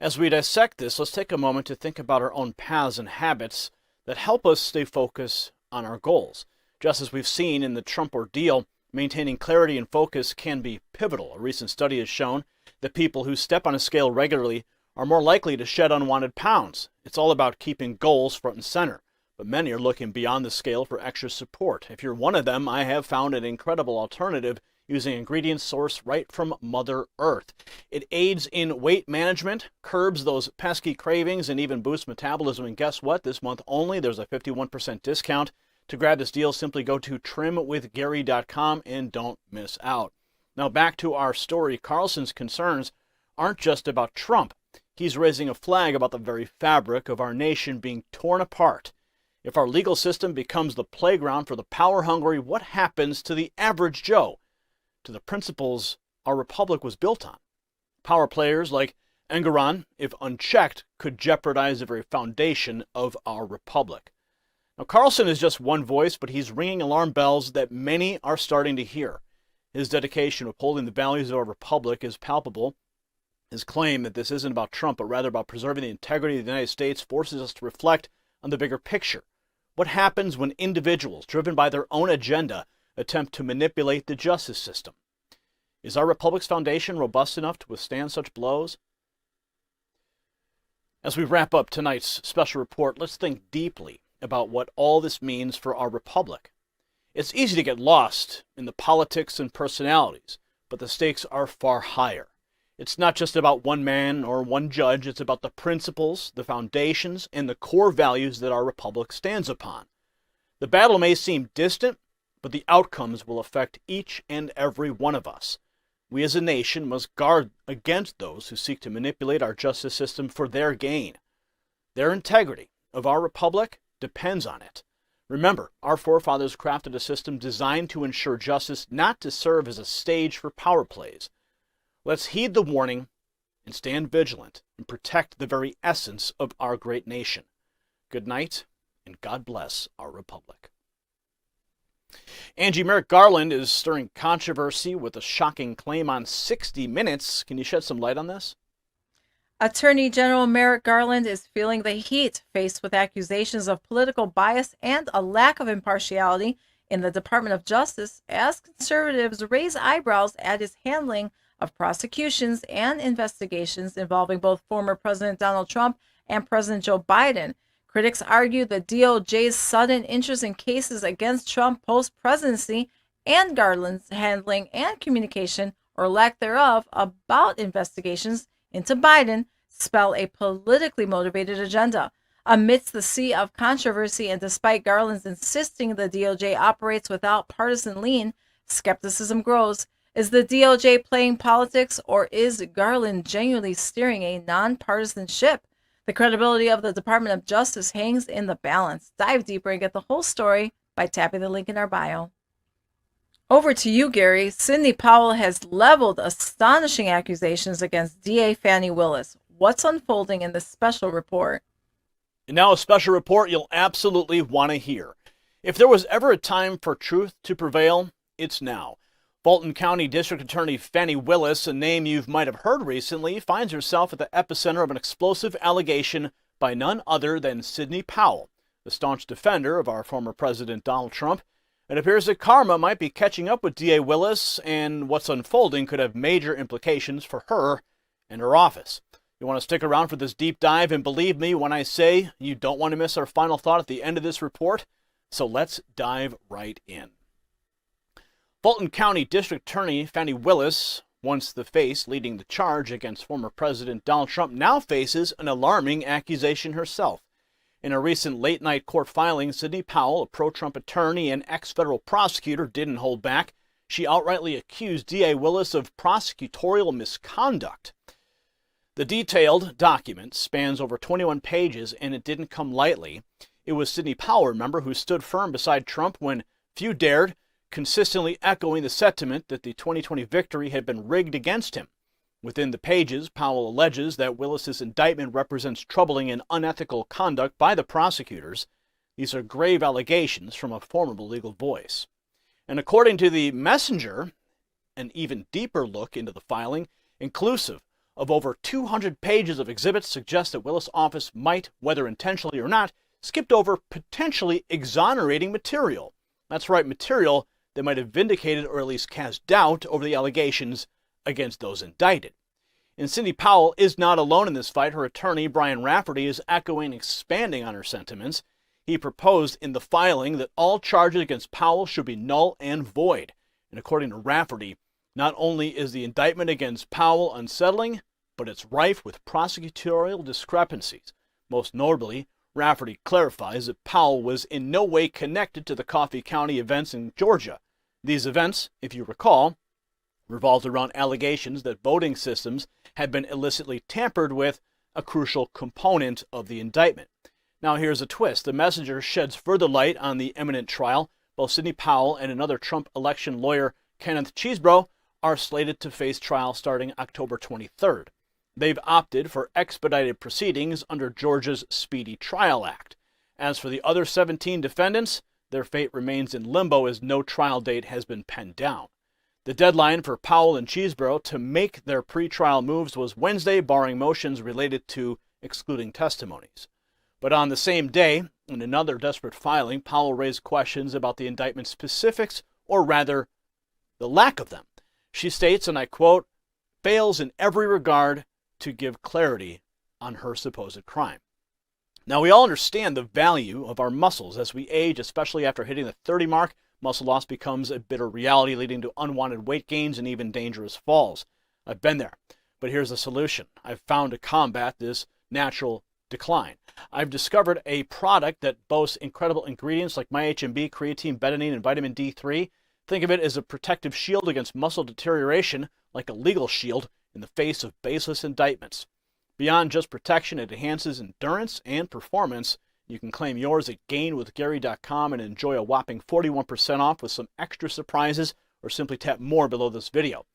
As we dissect this, let's take a moment to think about our own paths and habits that help us stay focused on our goals. Just as we've seen in the Trump ordeal, maintaining clarity and focus can be pivotal. A recent study has shown that people who step on a scale regularly are more likely to shed unwanted pounds. It's all about keeping goals front and center, but many are looking beyond the scale for extra support. If you're one of them, I have found an incredible alternative using ingredients sourced right from Mother Earth. It aids in weight management, curbs those pesky cravings, and even boosts metabolism. And guess what? This month only, there's a 51% discount. To grab this deal, simply go to trimwithgary.com and don't miss out. Now back to our story. Carlson's concerns aren't just about Trump. He's raising a flag about the very fabric of our nation being torn apart. If our legal system becomes the playground for the power-hungry, what happens to the average Joe? To the principles our republic was built on. Power players like Engoron, if unchecked, could jeopardize the very foundation of our republic. Now, Carlson is just one voice, but he's ringing alarm bells that many are starting to hear. His dedication to upholding the values of our republic is palpable. His claim that this isn't about Trump, but rather about preserving the integrity of the United States forces us to reflect on the bigger picture. What happens when individuals, driven by their own agenda, attempt to manipulate the justice system? Is our republic's foundation robust enough to withstand such blows? As we wrap up tonight's special report, let's think deeply about what all this means for our republic. It's easy to get lost in the politics and personalities, but the stakes are far higher. It's not just about one man or one judge. It's about the principles, the foundations, and the core values that our republic stands upon. The battle may seem distant, but the outcomes will affect each and every one of us. We as a nation must guard against those who seek to manipulate our justice system for their gain. Their integrity of our republic depends on it. Remember, our forefathers crafted a system designed to ensure justice, not to serve as a stage for power plays. Let's heed the warning and stand vigilant and protect the very essence of our great nation. Good night, and God bless our republic. Angie, Merrick Garland is stirring controversy with a shocking claim on 60 Minutes. Can you shed some light on this? Attorney General Merrick Garland is feeling the heat faced with accusations of political bias and a lack of impartiality in the Department of Justice as conservatives raise eyebrows at his handling of prosecutions and investigations involving both former President Donald Trump and President Joe Biden. Critics argue the DOJ's sudden interest in cases against Trump post-presidency and Garland's handling and communication, or lack thereof, about investigations into Biden spell a politically motivated agenda. Amidst the sea of controversy and despite Garland's insisting the DOJ operates without partisan lean, skepticism grows. Is the DOJ playing politics, or is Garland genuinely steering a nonpartisan ship? The credibility of the Department of Justice hangs in the balance. Dive deeper and get the whole story by tapping the link in our bio. Over to you, Gary. Sidney Powell has leveled astonishing accusations against DA Fani Willis. What's unfolding in this special report? And now a special report you'll absolutely want to hear. If there was ever a time for truth to prevail, it's now. Fulton County District Attorney Fani Willis, a name you might have heard recently, finds herself at the epicenter of an explosive allegation by none other than Sidney Powell, the staunch defender of our former President Donald Trump. It appears that karma might be catching up with DA Willis, and what's unfolding could have major implications for her and her office. You want to stick around for this deep dive, and believe me when I say you don't want to miss our final thought at the end of this report. So let's dive right in. Fulton County District Attorney Fani Willis, once the face leading the charge against former President Donald Trump, now faces an alarming accusation herself. In a recent late-night court filing, Sidney Powell, a pro-Trump attorney and ex-federal prosecutor, didn't hold back. She outrightly accused DA Willis of prosecutorial misconduct. The detailed document spans over 21 pages, and it didn't come lightly. It was Sidney Powell, remember, who stood firm beside Trump when few dared, consistently echoing the sentiment that the 2020 victory had been rigged against him. Within the pages, Powell alleges that Willis's indictment represents troubling and unethical conduct by the prosecutors. These are grave allegations from a formidable legal voice. And according to the Messenger, an even deeper look into the filing, inclusive of over 200 pages of exhibits, suggests that Willis' office might, whether intentionally or not, skipped over potentially exonerating material. That's right, material that might have vindicated or at least cast doubt over the allegations against those indicted. And Sidney Powell is not alone in this fight. Her attorney, Brian Rafferty, is echoing and expanding on her sentiments. He proposed in the filing that all charges against Powell should be null and void. And according to Rafferty, not only is the indictment against Powell unsettling, but it's rife with prosecutorial discrepancies. Most notably, Rafferty clarifies that Powell was in no way connected to the Coffee County events in Georgia. These events, if you recall, revolved around allegations that voting systems had been illicitly tampered with, a crucial component of the indictment. Now here's a twist. The Messenger sheds further light on the imminent trial. Both Sidney Powell and another Trump election lawyer, Kenneth Chesebro, are slated to face trial starting October 23rd. They've opted for expedited proceedings under Georgia's Speedy Trial Act. As for the other 17 defendants, their fate remains in limbo as no trial date has been pinned down. The deadline for Powell and Chesebro to make their pretrial moves was Wednesday, barring motions related to excluding testimonies. But on the same day, in another desperate filing, Powell raised questions about the indictment's specifics, or rather, the lack of them. She states, and I quote, fails in every regard to give clarity on her supposed crime. Now, we all understand the value of our muscles as we age, especially after hitting the 30 mark. Muscle loss becomes a bitter reality, leading to unwanted weight gains and even dangerous falls. I've been there, but here's a solution. I've found to combat this natural decline. I've discovered a product that boasts incredible ingredients like MyHMB, creatine, betaine, and vitamin D3. Think of it as a protective shield against muscle deterioration, like a legal shield in the face of baseless indictments. Beyond just protection, it enhances endurance and performance. You can claim yours at gainwithgary.com and enjoy a whopping 41% off with some extra surprises, or simply tap more below this video.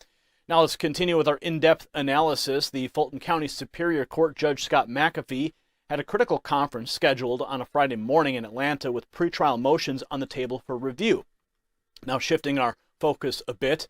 Now let's continue with our in-depth analysis. The Fulton County Superior Court Judge Scott McAfee had a critical conference scheduled on a Friday morning in Atlanta with pretrial motions on the table for review. Now shifting our focus a bit,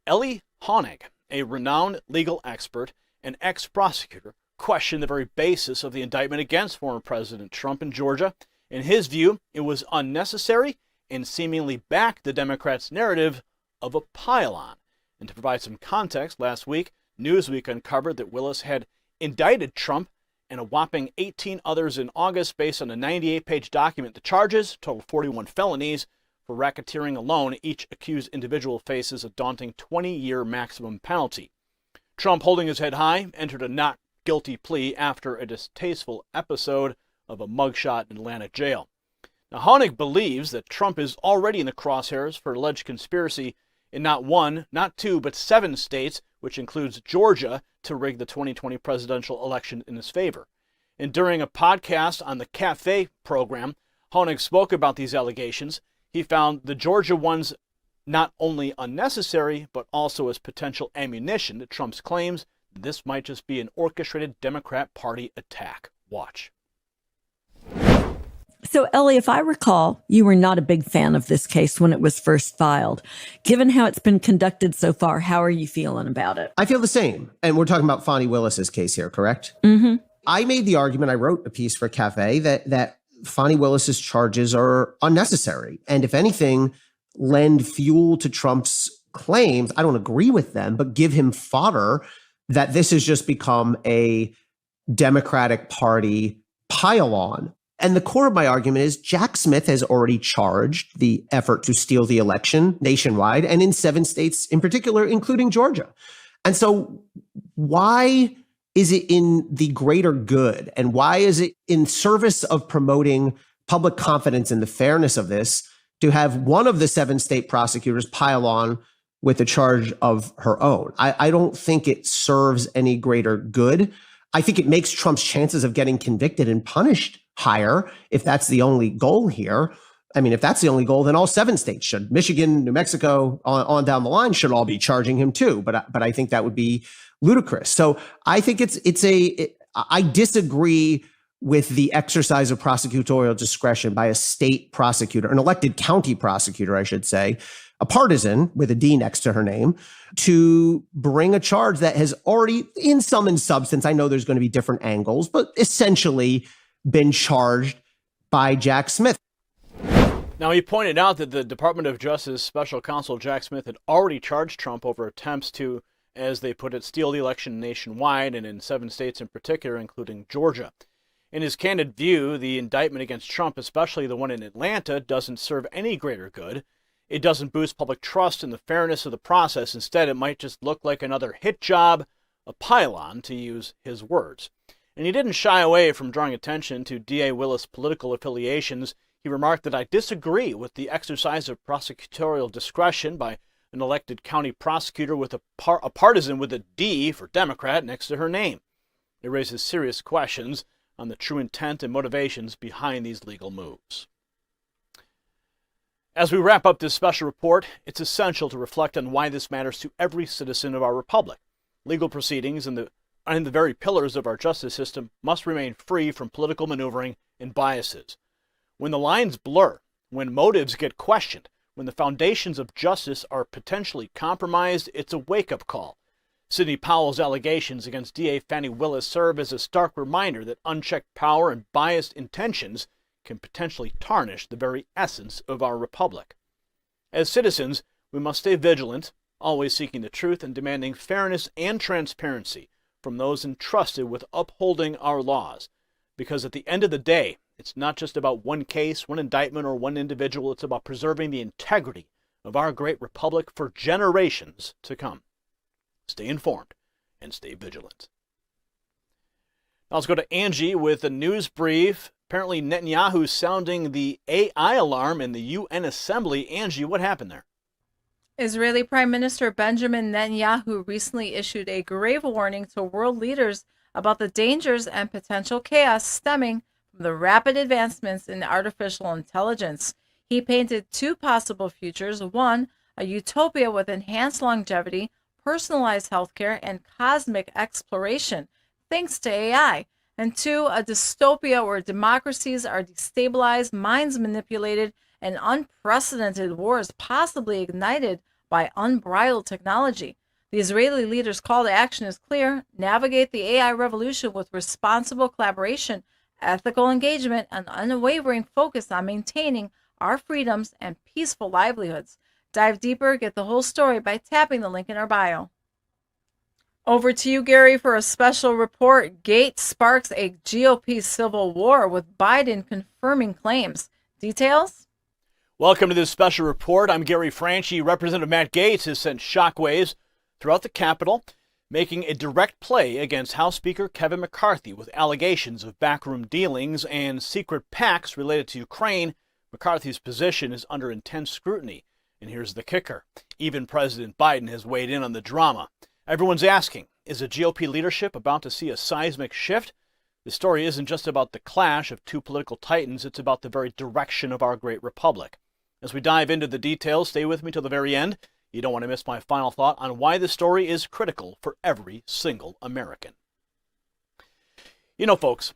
Ellie Honig, a renowned legal expert and ex-prosecutor, questioned the very basis of the indictment against former President Trump in Georgia. In his view, it was unnecessary and seemingly backed the Democrats' narrative of a pile-on. And to provide some context, last week, Newsweek uncovered that Willis had indicted Trump and a whopping 18 others in August based on a 98-page document. The charges, total 41 felonies, for racketeering alone. Each accused individual faces a daunting 20-year maximum penalty. Trump, holding his head high, entered a not guilty plea after a distasteful episode of a mugshot in Atlanta jail. Now, Honig believes that Trump is already in the crosshairs for alleged conspiracy in not one, not two, but 7 states, which includes Georgia, to rig the 2020 presidential election in his favor. And during a podcast on the Cafe program, Honig spoke about these allegations. He found the Georgia ones not only unnecessary, but also as potential ammunition to Trump's claims that this might just be an orchestrated Democrat Party attack. Watch. So, Ellie, if I recall, you were not a big fan of this case when it was first filed. Given how it's been conducted so far, how are you feeling about it? I feel the same. And we're talking about Fani Willis's case here, correct? Mm-hmm. I made the argument, I wrote a piece for Cafe, that Fani Willis's charges are unnecessary. And if anything, lend fuel to Trump's claims. I don't agree with them, but give him fodder that this has just become a Democratic Party pile-on. And the core of my argument is Jack Smith has already charged the effort to steal the election nationwide and in 7 states in particular, including Georgia. And so why is it in the greater good? And why is it in service of promoting public confidence in the fairness of this to have one of the 7 state prosecutors pile on with a charge of her own? I don't think it serves any greater good. I think it makes Trump's chances of getting convicted and punished higher if that's the only goal here. I mean, if that's the only goal, then all 7 states should. Michigan, New Mexico, on down the line should all be charging him too. But I think that would be ludicrous. So I think I disagree with the exercise of prosecutorial discretion by a state prosecutor, an elected county prosecutor, I should say, a partisan with a D next to her name, to bring a charge that has already, in substance, I know there's going to be different angles, but essentially been charged by Jack Smith. Now, he pointed out that the Department of Justice Special Counsel Jack Smith had already charged Trump over attempts to, as they put it, steal the election nationwide and in 7 states in particular, including Georgia. In his candid view, the indictment against Trump, especially the one in Atlanta, doesn't serve any greater good. It doesn't boost public trust in the fairness of the process. Instead, it might just look like another hit job, a pile-on, to use his words. And he didn't shy away from drawing attention to D.A. Willis' political affiliations. He remarked that I disagree with the exercise of prosecutorial discretion by an elected county prosecutor with a partisan with a D for Democrat next to her name. It raises serious questions on the true intent and motivations behind these legal moves. As we wrap up this special report, it's essential to reflect on why this matters to every citizen of our republic. Legal proceedings and the very pillars of our justice system must remain free from political maneuvering and biases. When the lines blur, when motives get questioned, when the foundations of justice are potentially compromised, it's a wake-up call. Sidney Powell's allegations against D.A. Fani Willis serve as a stark reminder that unchecked power and biased intentions can potentially tarnish the very essence of our republic. As citizens, we must stay vigilant, always seeking the truth and demanding fairness and transparency from those entrusted with upholding our laws. Because at the end of the day, it's not just about one case, one indictment, or one individual. It's about preserving the integrity of our great republic for generations to come. Stay informed and stay vigilant. Now let's go to Angie with a news brief. Apparently Netanyahu sounding the AI alarm in the UN Assembly. Angie, what happened there? Israeli Prime Minister Benjamin Netanyahu recently issued a grave warning to world leaders about the dangers and potential chaos stemming from the rapid advancements in artificial intelligence. He painted 2 possible futures. 1, a utopia with enhanced longevity, personalized healthcare, and cosmic exploration, thanks to AI. And 2, a dystopia where democracies are destabilized, minds manipulated, and unprecedented wars possibly ignited by unbridled technology. The Israeli leader's call to action is clear: navigate the AI revolution with responsible collaboration, ethical engagement, and unwavering focus on maintaining our freedoms and peaceful livelihoods. Dive deeper, get the whole story by tapping the link in our bio. Over to you, Gary, for a special report. Gaetz sparks a GOP civil war with Biden confirming claims. Details? Welcome to this special report. I'm Gary Franchi. Representative Matt Gaetz has sent shockwaves throughout the Capitol, making a direct play against House Speaker Kevin McCarthy with allegations of backroom dealings and secret pacts related to Ukraine. McCarthy's position is under intense scrutiny. And here's the kicker. Even President Biden has weighed in on the drama. Everyone's asking, is the GOP leadership about to see a seismic shift? The story isn't just about the clash of 2 political titans. It's about the very direction of our great republic. As we dive into the details, stay with me till the very end. You don't want to miss my final thought on why this story is critical for every single American. You know, folks,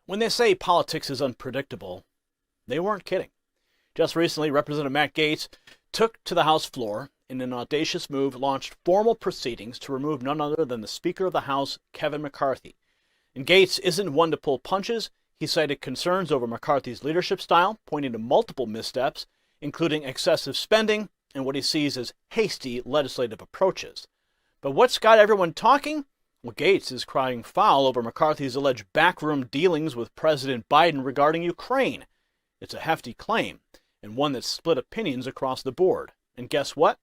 when they say politics is unpredictable, they weren't kidding. Just recently, Representative Matt Gaetz took to the House floor in an audacious move, launched formal proceedings to remove none other than the Speaker of the House, Kevin McCarthy. And Gaetz isn't one to pull punches. He cited concerns over McCarthy's leadership style, pointing to multiple missteps, including excessive spending and what he sees as hasty legislative approaches. But what's got everyone talking? Well, Gaetz is crying foul over McCarthy's alleged backroom dealings with President Biden regarding Ukraine. It's a hefty claim, and one that split opinions across the board. And guess what?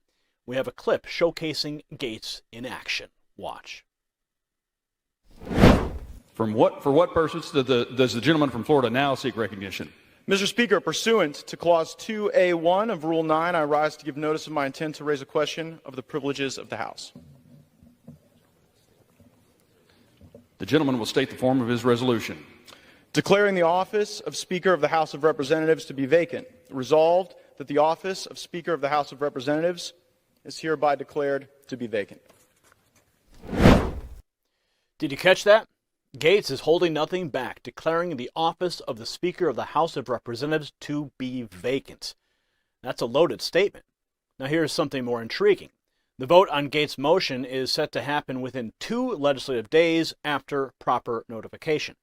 We have a clip showcasing Gaetz in action. Watch. For what purpose does the gentleman from Florida now seek recognition? Mr. Speaker, pursuant to Clause 2A1 of Rule 9, I rise to give notice of my intent to raise a question of the privileges of the House. The gentleman will state the form of his resolution. Declaring the office of Speaker of the House of Representatives to be vacant. Resolved that the office of Speaker of the House of Representatives is hereby declared to be vacant. Did you catch that? Gaetz is holding nothing back, declaring the office of the Speaker of the House of Representatives to be vacant. That's a loaded statement. Now here's something more intriguing. The vote on Gaetz' motion is set to happen within 2 legislative days after proper notification.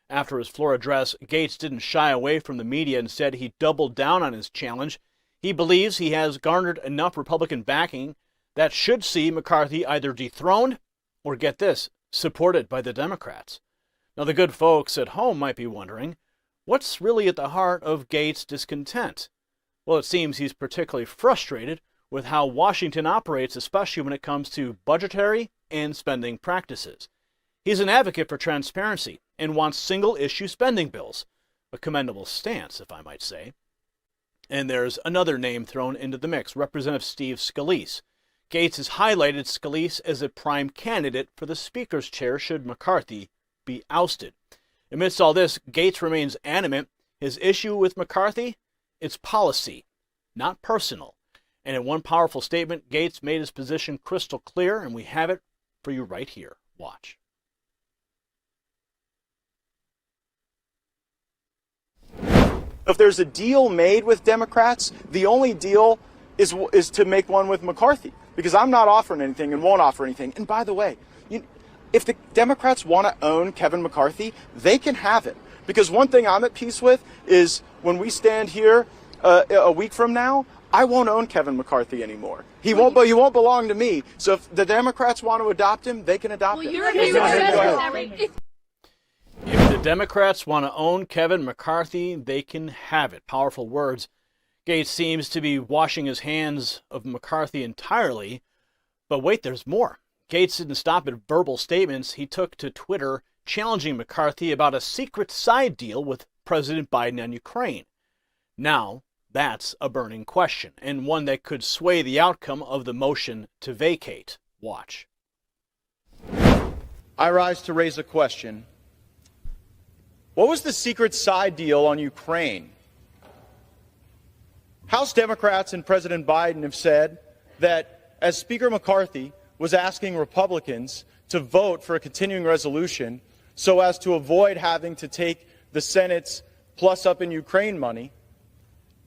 After his floor address, Gaetz didn't shy away from the media. Instead, he doubled down on his challenge. He believes he has garnered enough Republican backing that should see McCarthy either dethroned or, get this, supported by the Democrats. Now, the good folks at home might be wondering, what's really at the heart of Gaetz' discontent? Well, it seems he's particularly frustrated with how Washington operates, especially when it comes to budgetary and spending practices. He's an advocate for transparency and wants single-issue spending bills, a commendable stance, if I might say. And there's another name thrown into the mix, Representative Steve Scalise. Gaetz has highlighted Scalise as a prime candidate for the Speaker's chair should McCarthy be ousted. Amidst all this, Gaetz remains adamant his issue with McCarthy, it's policy, not personal. And in one powerful statement, Gaetz made his position crystal clear, and we have it for you right here. Watch. If there's a deal made with Democrats, the only deal is to make one with McCarthy, because I'm not offering anything and won't offer anything. And by the way, if the Democrats want to own Kevin McCarthy, they can have it. Because one thing I'm at peace with is when we stand here a week from now, I won't own Kevin McCarthy anymore. He won't belong to me. So if the Democrats want to adopt him, they can adopt him. If the Democrats want to own Kevin McCarthy, they can have it. Powerful words. Gaetz seems to be washing his hands of McCarthy entirely. But wait, there's more. Gaetz didn't stop at verbal statements. He took to Twitter challenging McCarthy about a secret side deal with President Biden and Ukraine. Now, that's a burning question, and one that could sway the outcome of the motion to vacate. Watch. I rise to raise a question. What was the secret side deal on Ukraine? House Democrats and President Biden have said that as Speaker McCarthy was asking Republicans to vote for a continuing resolution so as to avoid having to take the Senate's plus up in Ukraine money,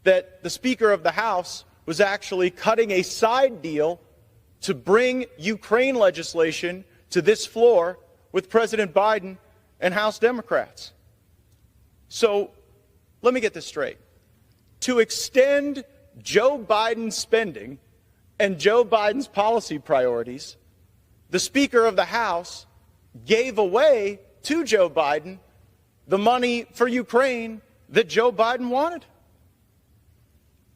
that the Speaker of the House was actually cutting a side deal to bring Ukraine legislation to this floor with President Biden and House Democrats. So let me get this straight. To extend Joe Biden's spending and Joe Biden's policy priorities, the Speaker of the House gave away to Joe Biden the money for Ukraine that Joe Biden wanted.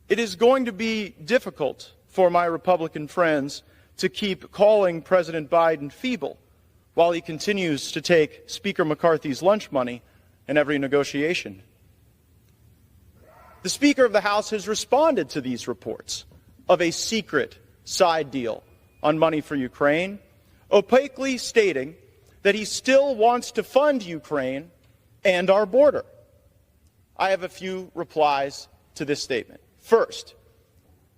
It is going to be difficult for my Republican friends to keep calling President Biden feeble while he continues to take Speaker McCarthy's lunch money in every negotiation. The Speaker of the House has responded to these reports of a secret side deal on money for Ukraine, opaquely stating that he still wants to fund Ukraine and our border. I have a few replies to this statement. First,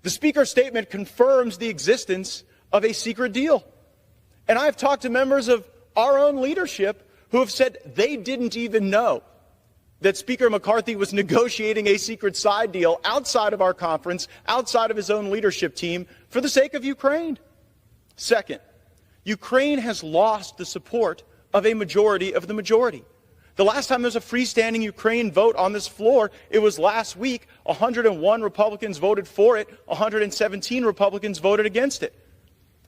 the Speaker's statement confirms the existence of a secret deal. And I've talked to members of our own leadership who have said they didn't even know that Speaker McCarthy was negotiating a secret side deal outside of our conference, outside of his own leadership team, for the sake of Ukraine. Second, Ukraine has lost the support of a majority of the majority. The last time there was a freestanding Ukraine vote on this floor, it was last week. 101 Republicans voted for it, 117 Republicans voted against it.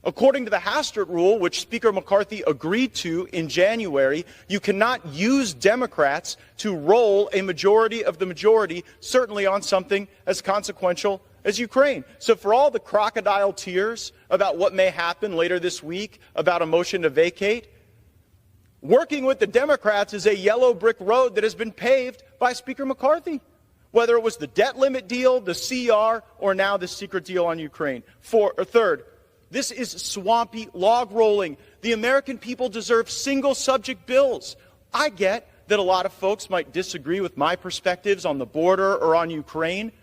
According to the Hastert rule, which Speaker McCarthy agreed to in January, you cannot use Democrats to roll a majority of the majority, certainly on something as consequential as Ukraine. So for all the crocodile tears about what may happen later this week about a motion to vacate, working with the Democrats is a yellow brick road that has been paved by Speaker McCarthy, whether it was the debt limit deal, the CR, or now the secret deal on Ukraine. Third, this is swampy log rolling. The American people deserve single subject bills. I get that a lot of folks might disagree with my perspectives on the border or on Ukraine,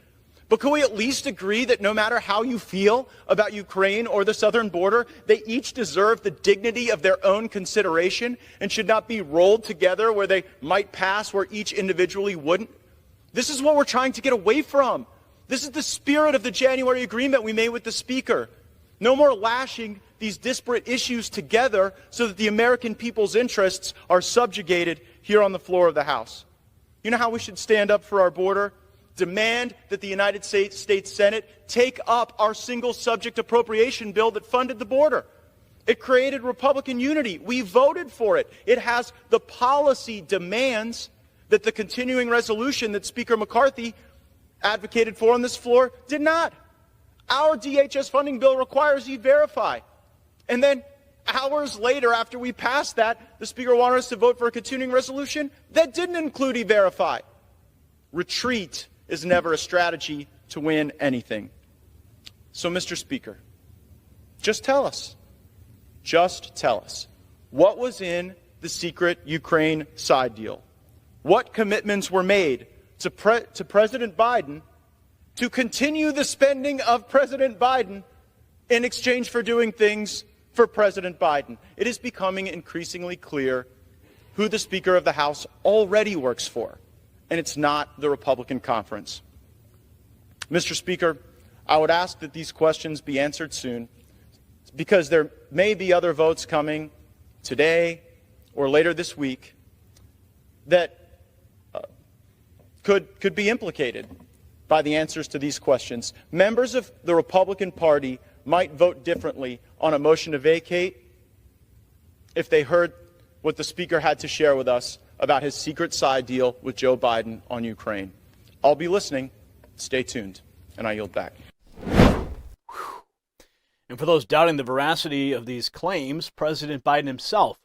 but can we at least agree that no matter how you feel about Ukraine or the southern border, they each deserve the dignity of their own consideration and should not be rolled together where they might pass where each individually wouldn't? This is what we're trying to get away from. This is the spirit of the January agreement we made with the Speaker. No more lashing these disparate issues together so that the American people's interests are subjugated here on the floor of the House. You know how we should stand up for our border? Demand that the United States Senate take up our single subject appropriation bill that funded the border. It created Republican unity. We voted for it. It has the policy demands that the continuing resolution that Speaker McCarthy advocated for on this floor did not. Our DHS funding bill requires E-Verify. And then hours later, after we passed that, the Speaker wanted us to vote for a continuing resolution that didn't include E-Verify. Retreat is never a strategy to win anything. So, Mr. Speaker, just tell us, what was in the secret Ukraine side deal? What commitments were made to President Biden to continue the spending of President Biden in exchange for doing things for President Biden? It is becoming increasingly clear who the Speaker of the House already works for, and it's not the Republican conference. Mr. Speaker, I would ask that these questions be answered soon, because there may be other votes coming today or later this week that could be implicated by the answers to these questions. Members of the Republican Party might vote differently on a motion to vacate if they heard what the Speaker had to share with us about his secret side deal with Joe Biden on Ukraine. I'll be listening. Stay tuned. And I yield back. And for those doubting the veracity of these claims, President Biden himself,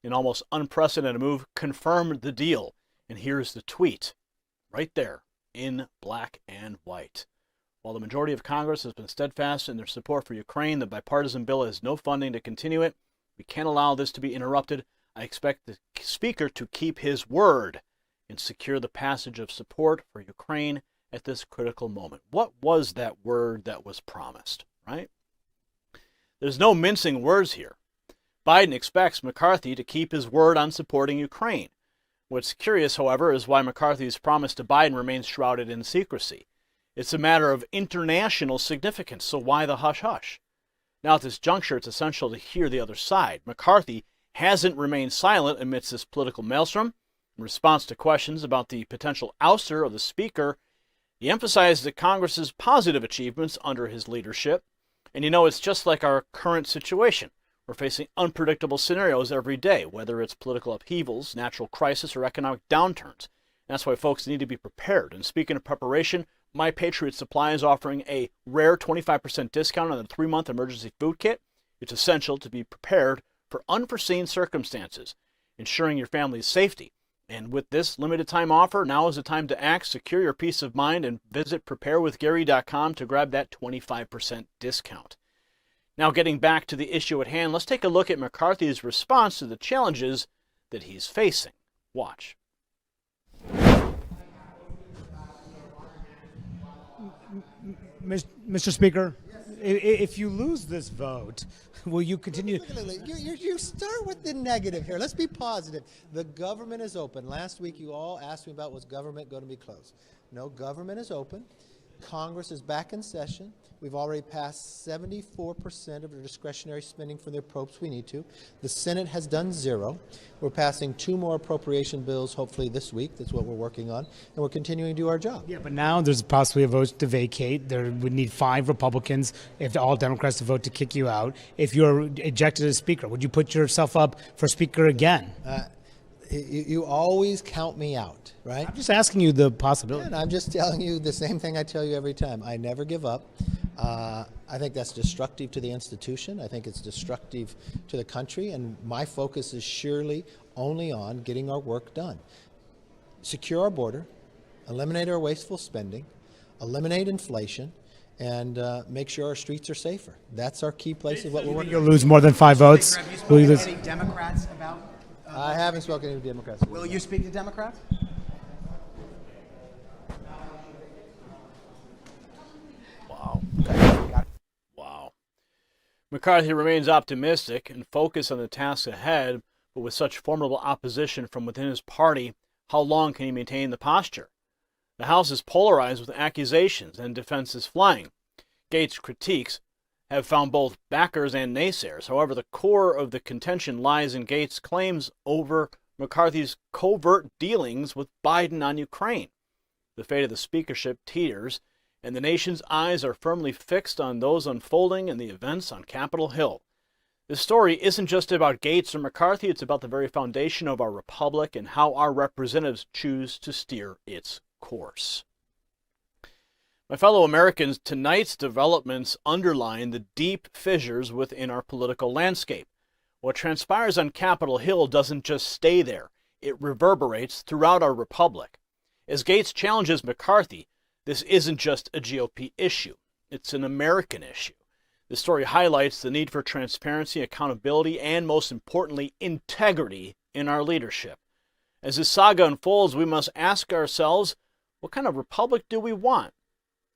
in almost unprecedented move, confirmed the deal. And here's the tweet, right there, in black and white. While the majority of Congress has been steadfast in their support for Ukraine, the bipartisan bill has no funding to continue it. We can't allow this to be interrupted. I expect the Speaker to keep his word and secure the passage of support for Ukraine at this critical moment. What was that word that was promised, right? There's no mincing words here. Biden expects McCarthy to keep his word on supporting Ukraine. What's curious, however, is why McCarthy's promise to Biden remains shrouded in secrecy. It's a matter of international significance, so why the hush-hush? Now, at this juncture, it's essential to hear the other side. McCarthy hasn't remained silent amidst this political maelstrom. In response to questions about the potential ouster of the Speaker, he emphasized the Congress's positive achievements under his leadership. And it's just like our current situation. We're facing unpredictable scenarios every day, whether it's political upheavals, natural crisis, or economic downturns. That's why folks need to be prepared. And speaking of preparation, My Patriot Supply is offering a rare 25% discount on the 3-month emergency food kit. It's essential to be prepared for unforeseen circumstances, ensuring your family's safety. And with this limited time offer, now is the time to act, secure your peace of mind, and visit preparewithgary.com to grab that 25% discount. Now, getting back to the issue at hand, let's take a look at McCarthy's response to the challenges that he's facing. Watch. Mr. Speaker, if you lose this vote, will you continue? You start with the negative here. Let's be positive. The government is open. Last week you all asked me about was government going to be closed. No, government is open. Congress is back in session. We've already passed 74% of the discretionary spending for the appropriations we need to. The Senate has done 0. We're passing 2 more appropriation bills hopefully this week. That's what we're working on. And we're continuing to do our job. Yeah, but now there's possibly a vote to vacate. There would need 5 Republicans, if all Democrats to vote to kick you out. If you're ejected as Speaker, would you put yourself up for Speaker again? You always count me out, right? I'm just asking you the possibility. And I'm just telling you the same thing I tell you every time. I never give up. I think that's destructive to the institution. I think it's destructive to the country. And my focus is surely only on getting our work done. Secure our border, eliminate our wasteful spending, eliminate inflation, and make sure our streets are safer. That's our key place of what we're working on. You'll lose more than 5 votes. Have you spoken to any Democrats about? I haven't spoken to Democrats. Will you speak to Democrats? Wow. McCarthy remains optimistic and focused on the tasks ahead, but with such formidable opposition from within his party, how long can he maintain the posture? The House is polarized with accusations and defenses flying. Gaetz' critiques have found both backers and naysayers. However, the core of the contention lies in Gaetz' claims over McCarthy's covert dealings with Biden on Ukraine. The fate of the speakership teeters, and the nation's eyes are firmly fixed on those unfolding in the events on Capitol Hill. This story isn't just about Gaetz or McCarthy, it's about the very foundation of our republic and how our representatives choose to steer its course. My fellow Americans, tonight's developments underline the deep fissures within our political landscape. What transpires on Capitol Hill doesn't just stay there. It reverberates throughout our republic. As Gaetz challenges McCarthy, this isn't just a GOP issue. It's an American issue. This story highlights the need for transparency, accountability, and most importantly, integrity in our leadership. As this saga unfolds, we must ask ourselves, what kind of republic do we want?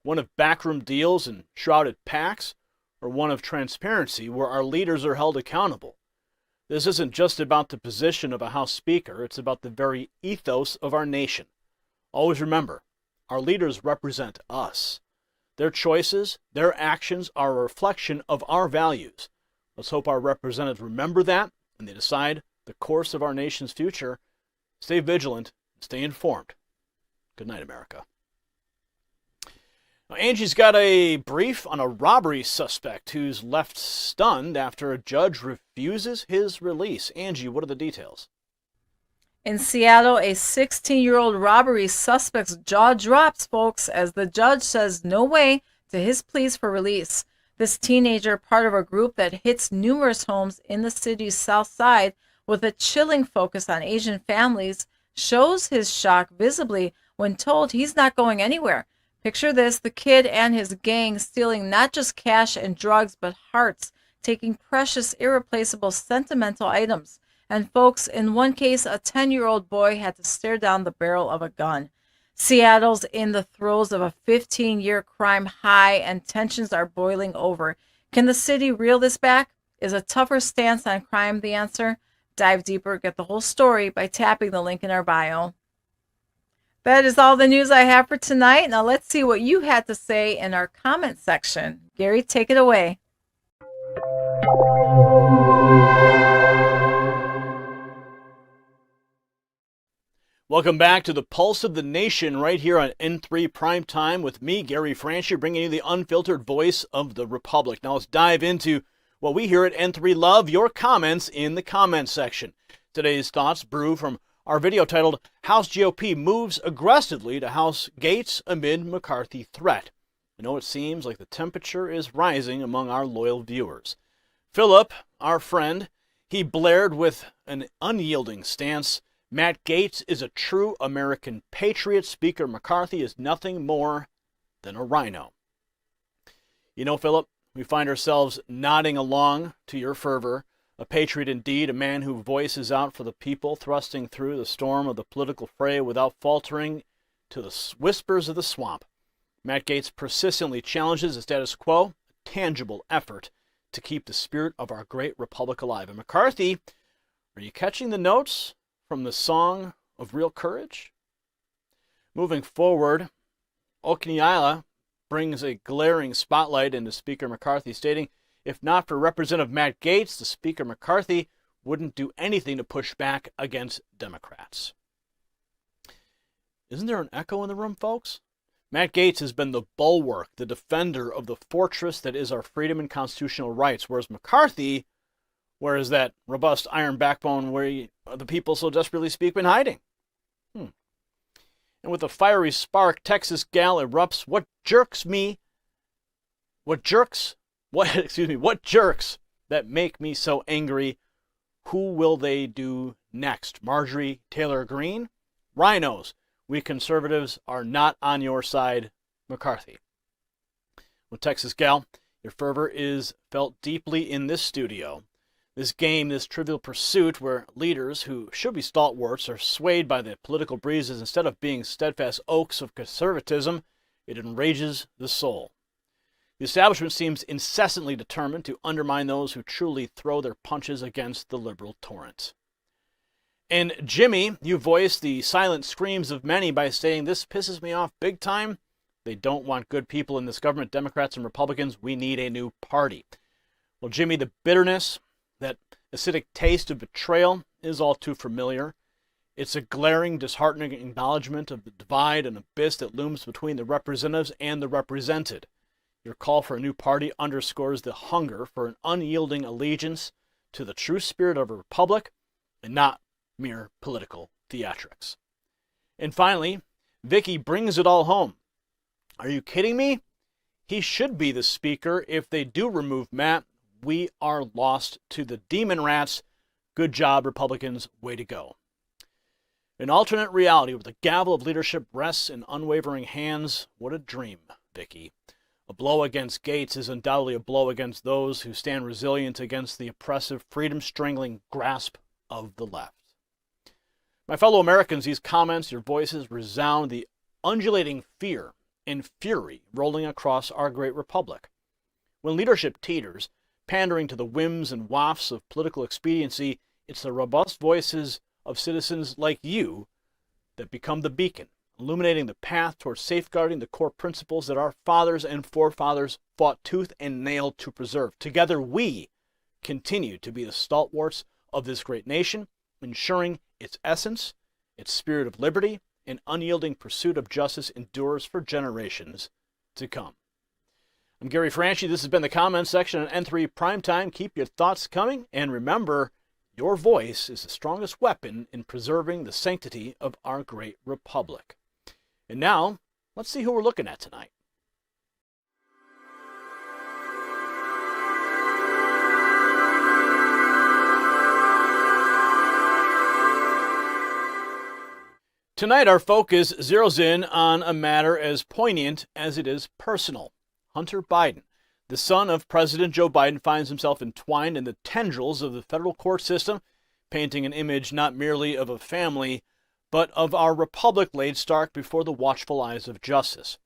One of backroom deals and shrouded pacts, or one of transparency where our leaders are held accountable? This isn't just about the position of a House Speaker, it's about the very ethos of our nation. Always remember, our leaders represent us. Their choices, their actions are a reflection of our values. Let's hope our representatives remember that and they decide the course of our nation's future. Stay vigilant, stay informed. Good night, America. Now, Angie's got a brief on a robbery suspect who's left stunned after a judge refuses his release. Angie, what are the details? In Seattle, a 16-year-old robbery suspect's jaw drops, folks, as the judge says no way to his pleas for release. This teenager, part of a group that hits numerous homes in the city's south side with a chilling focus on Asian families, shows his shock visibly when told he's not going anywhere. Picture this, the kid and his gang stealing not just cash and drugs, but hearts, taking precious, irreplaceable, sentimental items. And folks, in one case, a 10-year-old boy had to stare down the barrel of a gun. Seattle's in the throes of a 15-year crime high, and tensions are boiling over. Can the city reel this back? Is a tougher stance on crime the answer? Dive deeper, get the whole story by tapping the link in our bio. That is all the news I have for tonight. Now let's see what you had to say in our comment section. Gary, take it away. Welcome back to the Pulse of the Nation right here on N3 Primetime with me, Gary Franchi, bringing you the unfiltered voice of the Republic. Now let's dive into what we here at N3 love, your comments in the comments section. Today's thoughts brew from our video titled, House GOP Moves Aggressively to House Gaetz Amid McCarthy Threat. I know it seems like the temperature is rising among our loyal viewers. Philip, our friend, he blared with an unyielding stance, Matt Gaetz is a true American patriot. Speaker McCarthy is nothing more than a rhino. You know, Philip, we find ourselves nodding along to your fervor. A patriot indeed, a man who voices out for the people, thrusting through the storm of the political fray without faltering to the whispers of the swamp. Matt Gaetz persistently challenges the status quo, a tangible effort to keep the spirit of our great republic alive. And McCarthy, are you catching the notes from the song of real courage? Moving forward, Okiniala brings a glaring spotlight into Speaker McCarthy, stating, if not for Representative Matt Gaetz, the Speaker McCarthy wouldn't do anything to push back against Democrats. Isn't there an echo in the room, folks? Matt Gaetz has been the bulwark, the defender of the fortress that is our freedom and constitutional rights, whereas McCarthy, where is that robust iron backbone where the people so desperately speak been hiding? And with a fiery spark, Texas gal erupts. What jerks that make me so angry? Who will they do next? Marjorie Taylor Greene? Rhinos. We conservatives are not on your side, McCarthy. Well, Texas gal, your fervor is felt deeply in this studio. This game, this trivial pursuit where leaders who should be stalwarts are swayed by the political breezes instead of being steadfast oaks of conservatism, it enrages the soul. The establishment seems incessantly determined to undermine those who truly throw their punches against the liberal torrent. And Jimmy, you voiced the silent screams of many by saying, this pisses me off big time. They don't want good people in this government, Democrats and Republicans. We need a new party. Well, Jimmy, the bitterness, that acidic taste of betrayal is all too familiar. It's a glaring, disheartening acknowledgement of the divide and abyss that looms between the representatives and the represented. Your call for a new party underscores the hunger for an unyielding allegiance to the true spirit of a republic and not mere political theatrics. And finally, Vicky brings it all home. Are you kidding me? He should be the speaker. If they do remove Matt, we are lost to the demon rats. Good job, Republicans. Way to go. An alternate reality where the gavel of leadership rests in unwavering hands. What a dream, Vicky. A blow against Gaetz is undoubtedly a blow against those who stand resilient against the oppressive, freedom-strangling grasp of the left. My fellow Americans, these comments, your voices resound the undulating fear and fury rolling across our great republic. When leadership teeters, pandering to the whims and wafts of political expediency, it's the robust voices of citizens like you that become the beacon, illuminating the path towards safeguarding the core principles that our fathers and forefathers fought tooth and nail to preserve. Together we continue to be the stalwarts of this great nation, ensuring its essence, its spirit of liberty, and unyielding pursuit of justice endures for generations to come. I'm Gary Franchi. This has been the comment section on N3 Primetime. Keep your thoughts coming, and remember, your voice is the strongest weapon in preserving the sanctity of our great republic. And now, let's see who we're looking at tonight. Tonight, our focus zeroes in on a matter as poignant as it is personal. Hunter Biden, the son of President Joe Biden, finds himself entwined in the tendrils of the federal court system, painting an image not merely of a family, but of our republic laid stark before the watchful eyes of justice.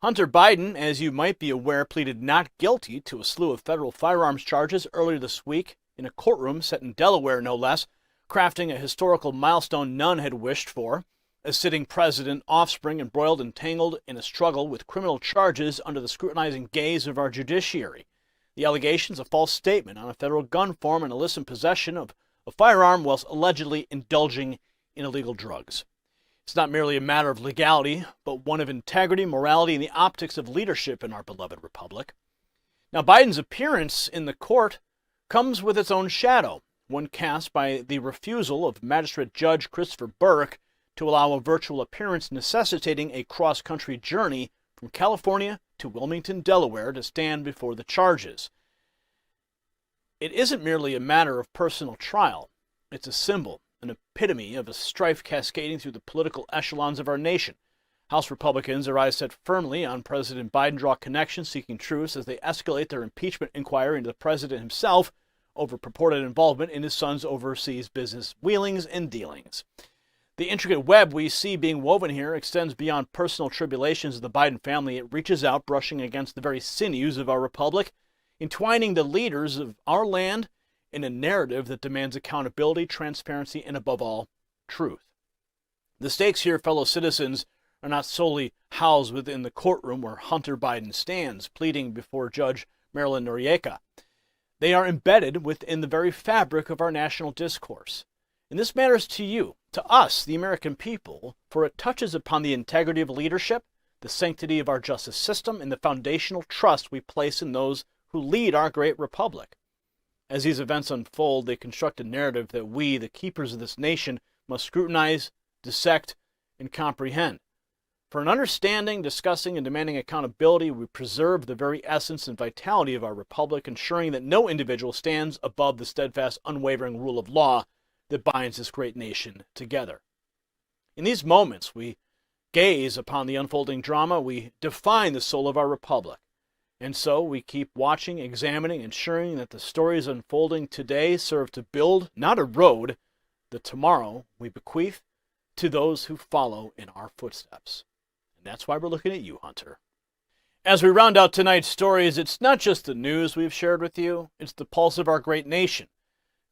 Hunter Biden, as you might be aware, pleaded not guilty to a slew of federal firearms charges earlier this week in a courtroom set in Delaware, no less, crafting a historical milestone none had wished for. A sitting president, offspring embroiled and tangled in a struggle with criminal charges under the scrutinizing gaze of our judiciary. The allegations, a false statement on a federal gun form and illicit possession of a firearm whilst allegedly indulging in illegal drugs. It's not merely a matter of legality, but one of integrity, morality, and the optics of leadership in our beloved republic. Now, Biden's appearance in the court comes with its own shadow, one cast by the refusal of Magistrate Judge Christopher Burke to allow a virtual appearance, necessitating a cross-country journey from California to Wilmington, Delaware, to stand before the charges. It isn't merely a matter of personal trial. It's a symbol, an epitome of a strife cascading through the political echelons of our nation. House Republicans, their eyes set firmly on President Biden, draw connections seeking truths as they escalate their impeachment inquiry into the president himself over purported involvement in his son's overseas business wheelings and dealings. The intricate web we see being woven here extends beyond personal tribulations of the Biden family. It reaches out, brushing against the very sinews of our republic, entwining the leaders of our land in a narrative that demands accountability, transparency, and above all, truth. The stakes here, fellow citizens, are not solely housed within the courtroom where Hunter Biden stands, pleading before Judge Marilyn Noriega. They are embedded within the very fabric of our national discourse. And this matters to you, to us, the American people, for it touches upon the integrity of leadership, the sanctity of our justice system, and the foundational trust we place in those who lead our great republic. As these events unfold, they construct a narrative that we, the keepers of this nation, must scrutinize, dissect, and comprehend. For an understanding, discussing, and demanding accountability, we preserve the very essence and vitality of our republic, ensuring that no individual stands above the steadfast, unwavering rule of law that binds this great nation together. In these moments, we gaze upon the unfolding drama, we define the soul of our republic. And so we keep watching, examining, ensuring that the stories unfolding today serve to build, not erode, the tomorrow we bequeath to those who follow in our footsteps. And that's why we're looking at you, Hunter. As we round out tonight's stories, it's not just the news we've shared with you, it's the pulse of our great nation.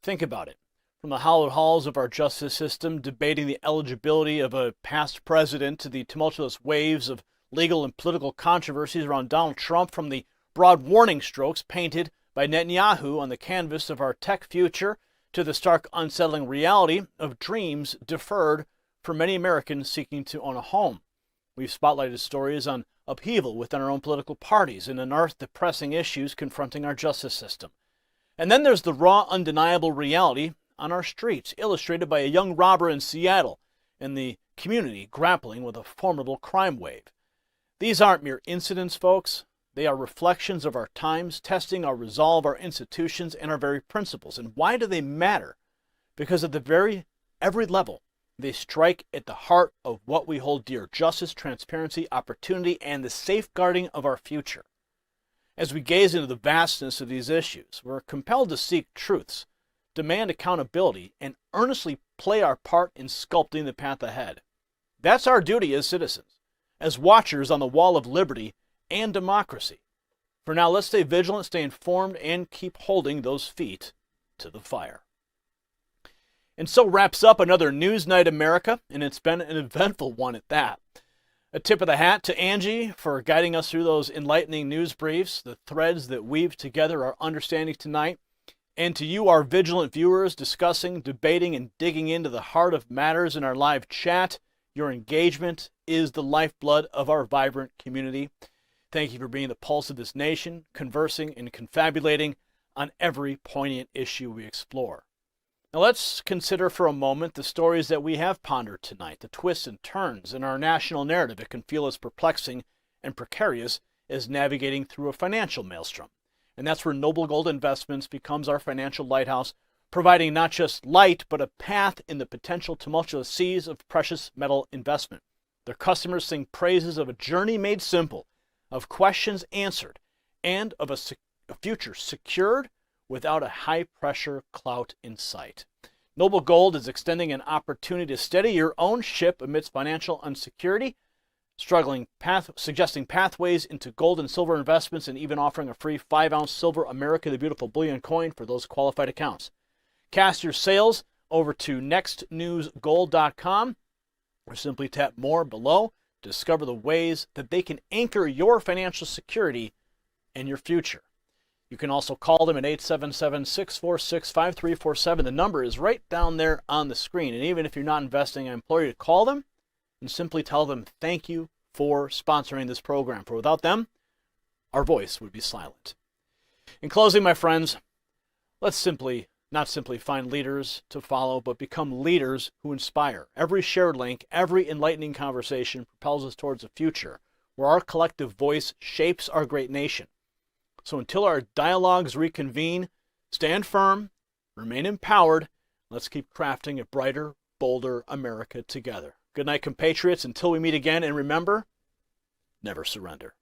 Think about it. From the hallowed halls of our justice system, debating the eligibility of a past president, to the tumultuous waves of legal and political controversies around Donald Trump, from the broad warning strokes painted by Netanyahu on the canvas of our tech future, to the stark, unsettling reality of dreams deferred for many Americans seeking to own a home. We've spotlighted stories on upheaval within our own political parties and unearthed the pressing issues confronting our justice system. And then there's the raw, undeniable reality on our streets, illustrated by a young robber in Seattle and the community grappling with a formidable crime wave. These aren't mere incidents, folks. They are reflections of our times, testing our resolve, our institutions, and our very principles. And why do they matter? Because at every level, they strike at the heart of what we hold dear: justice, transparency, opportunity, and the safeguarding of our future. As we gaze into the vastness of these issues, we're compelled to seek truths, demand accountability, and earnestly play our part in sculpting the path ahead. That's our duty as citizens, as watchers on the wall of liberty and democracy. For now, let's stay vigilant, stay informed, and keep holding those feet to the fire. And so wraps up another Newsnight America, and it's been an eventful one at that. A tip of the hat to Angie for guiding us through those enlightening news briefs, the threads that weave together our understanding tonight. And to you, our vigilant viewers, discussing, debating, and digging into the heart of matters in our live chat. Your engagement is the lifeblood of our vibrant community. Thank you for being the pulse of this nation, conversing and confabulating on every poignant issue we explore. Now let's consider for a moment the stories that we have pondered tonight, the twists and turns in our national narrative. It can feel as perplexing and precarious as navigating through a financial maelstrom. And that's where Noble Gold Investments becomes our financial lighthouse, providing not just light, but a path in the potential tumultuous seas of precious metal investment. Their customers sing praises of a journey made simple, of questions answered, and of a future secured without a high-pressure clout in sight. Noble Gold is extending an opportunity to steady your own ship amidst financial insecurity, suggesting pathways into gold and silver investments, and even offering a free 5-ounce Silver America the Beautiful bullion coin for those qualified accounts. Cast your sails over to nextnewsgold.com or simply tap more below to discover the ways that they can anchor your financial security and your future. You can also call them at 877-646-5347. The number is right down there on the screen. And even if you're not investing, I implore you to call them and simply tell them thank you for sponsoring this program. For without them, our voice would be silent. In closing, my friends, let's not simply find leaders to follow, but become leaders who inspire. Every shared link, every enlightening conversation propels us towards a future where our collective voice shapes our great nation. So until our dialogues reconvene, stand firm, remain empowered, let's keep crafting a brighter, bolder America together. Good night, compatriots. Until we meet again, and remember, never surrender.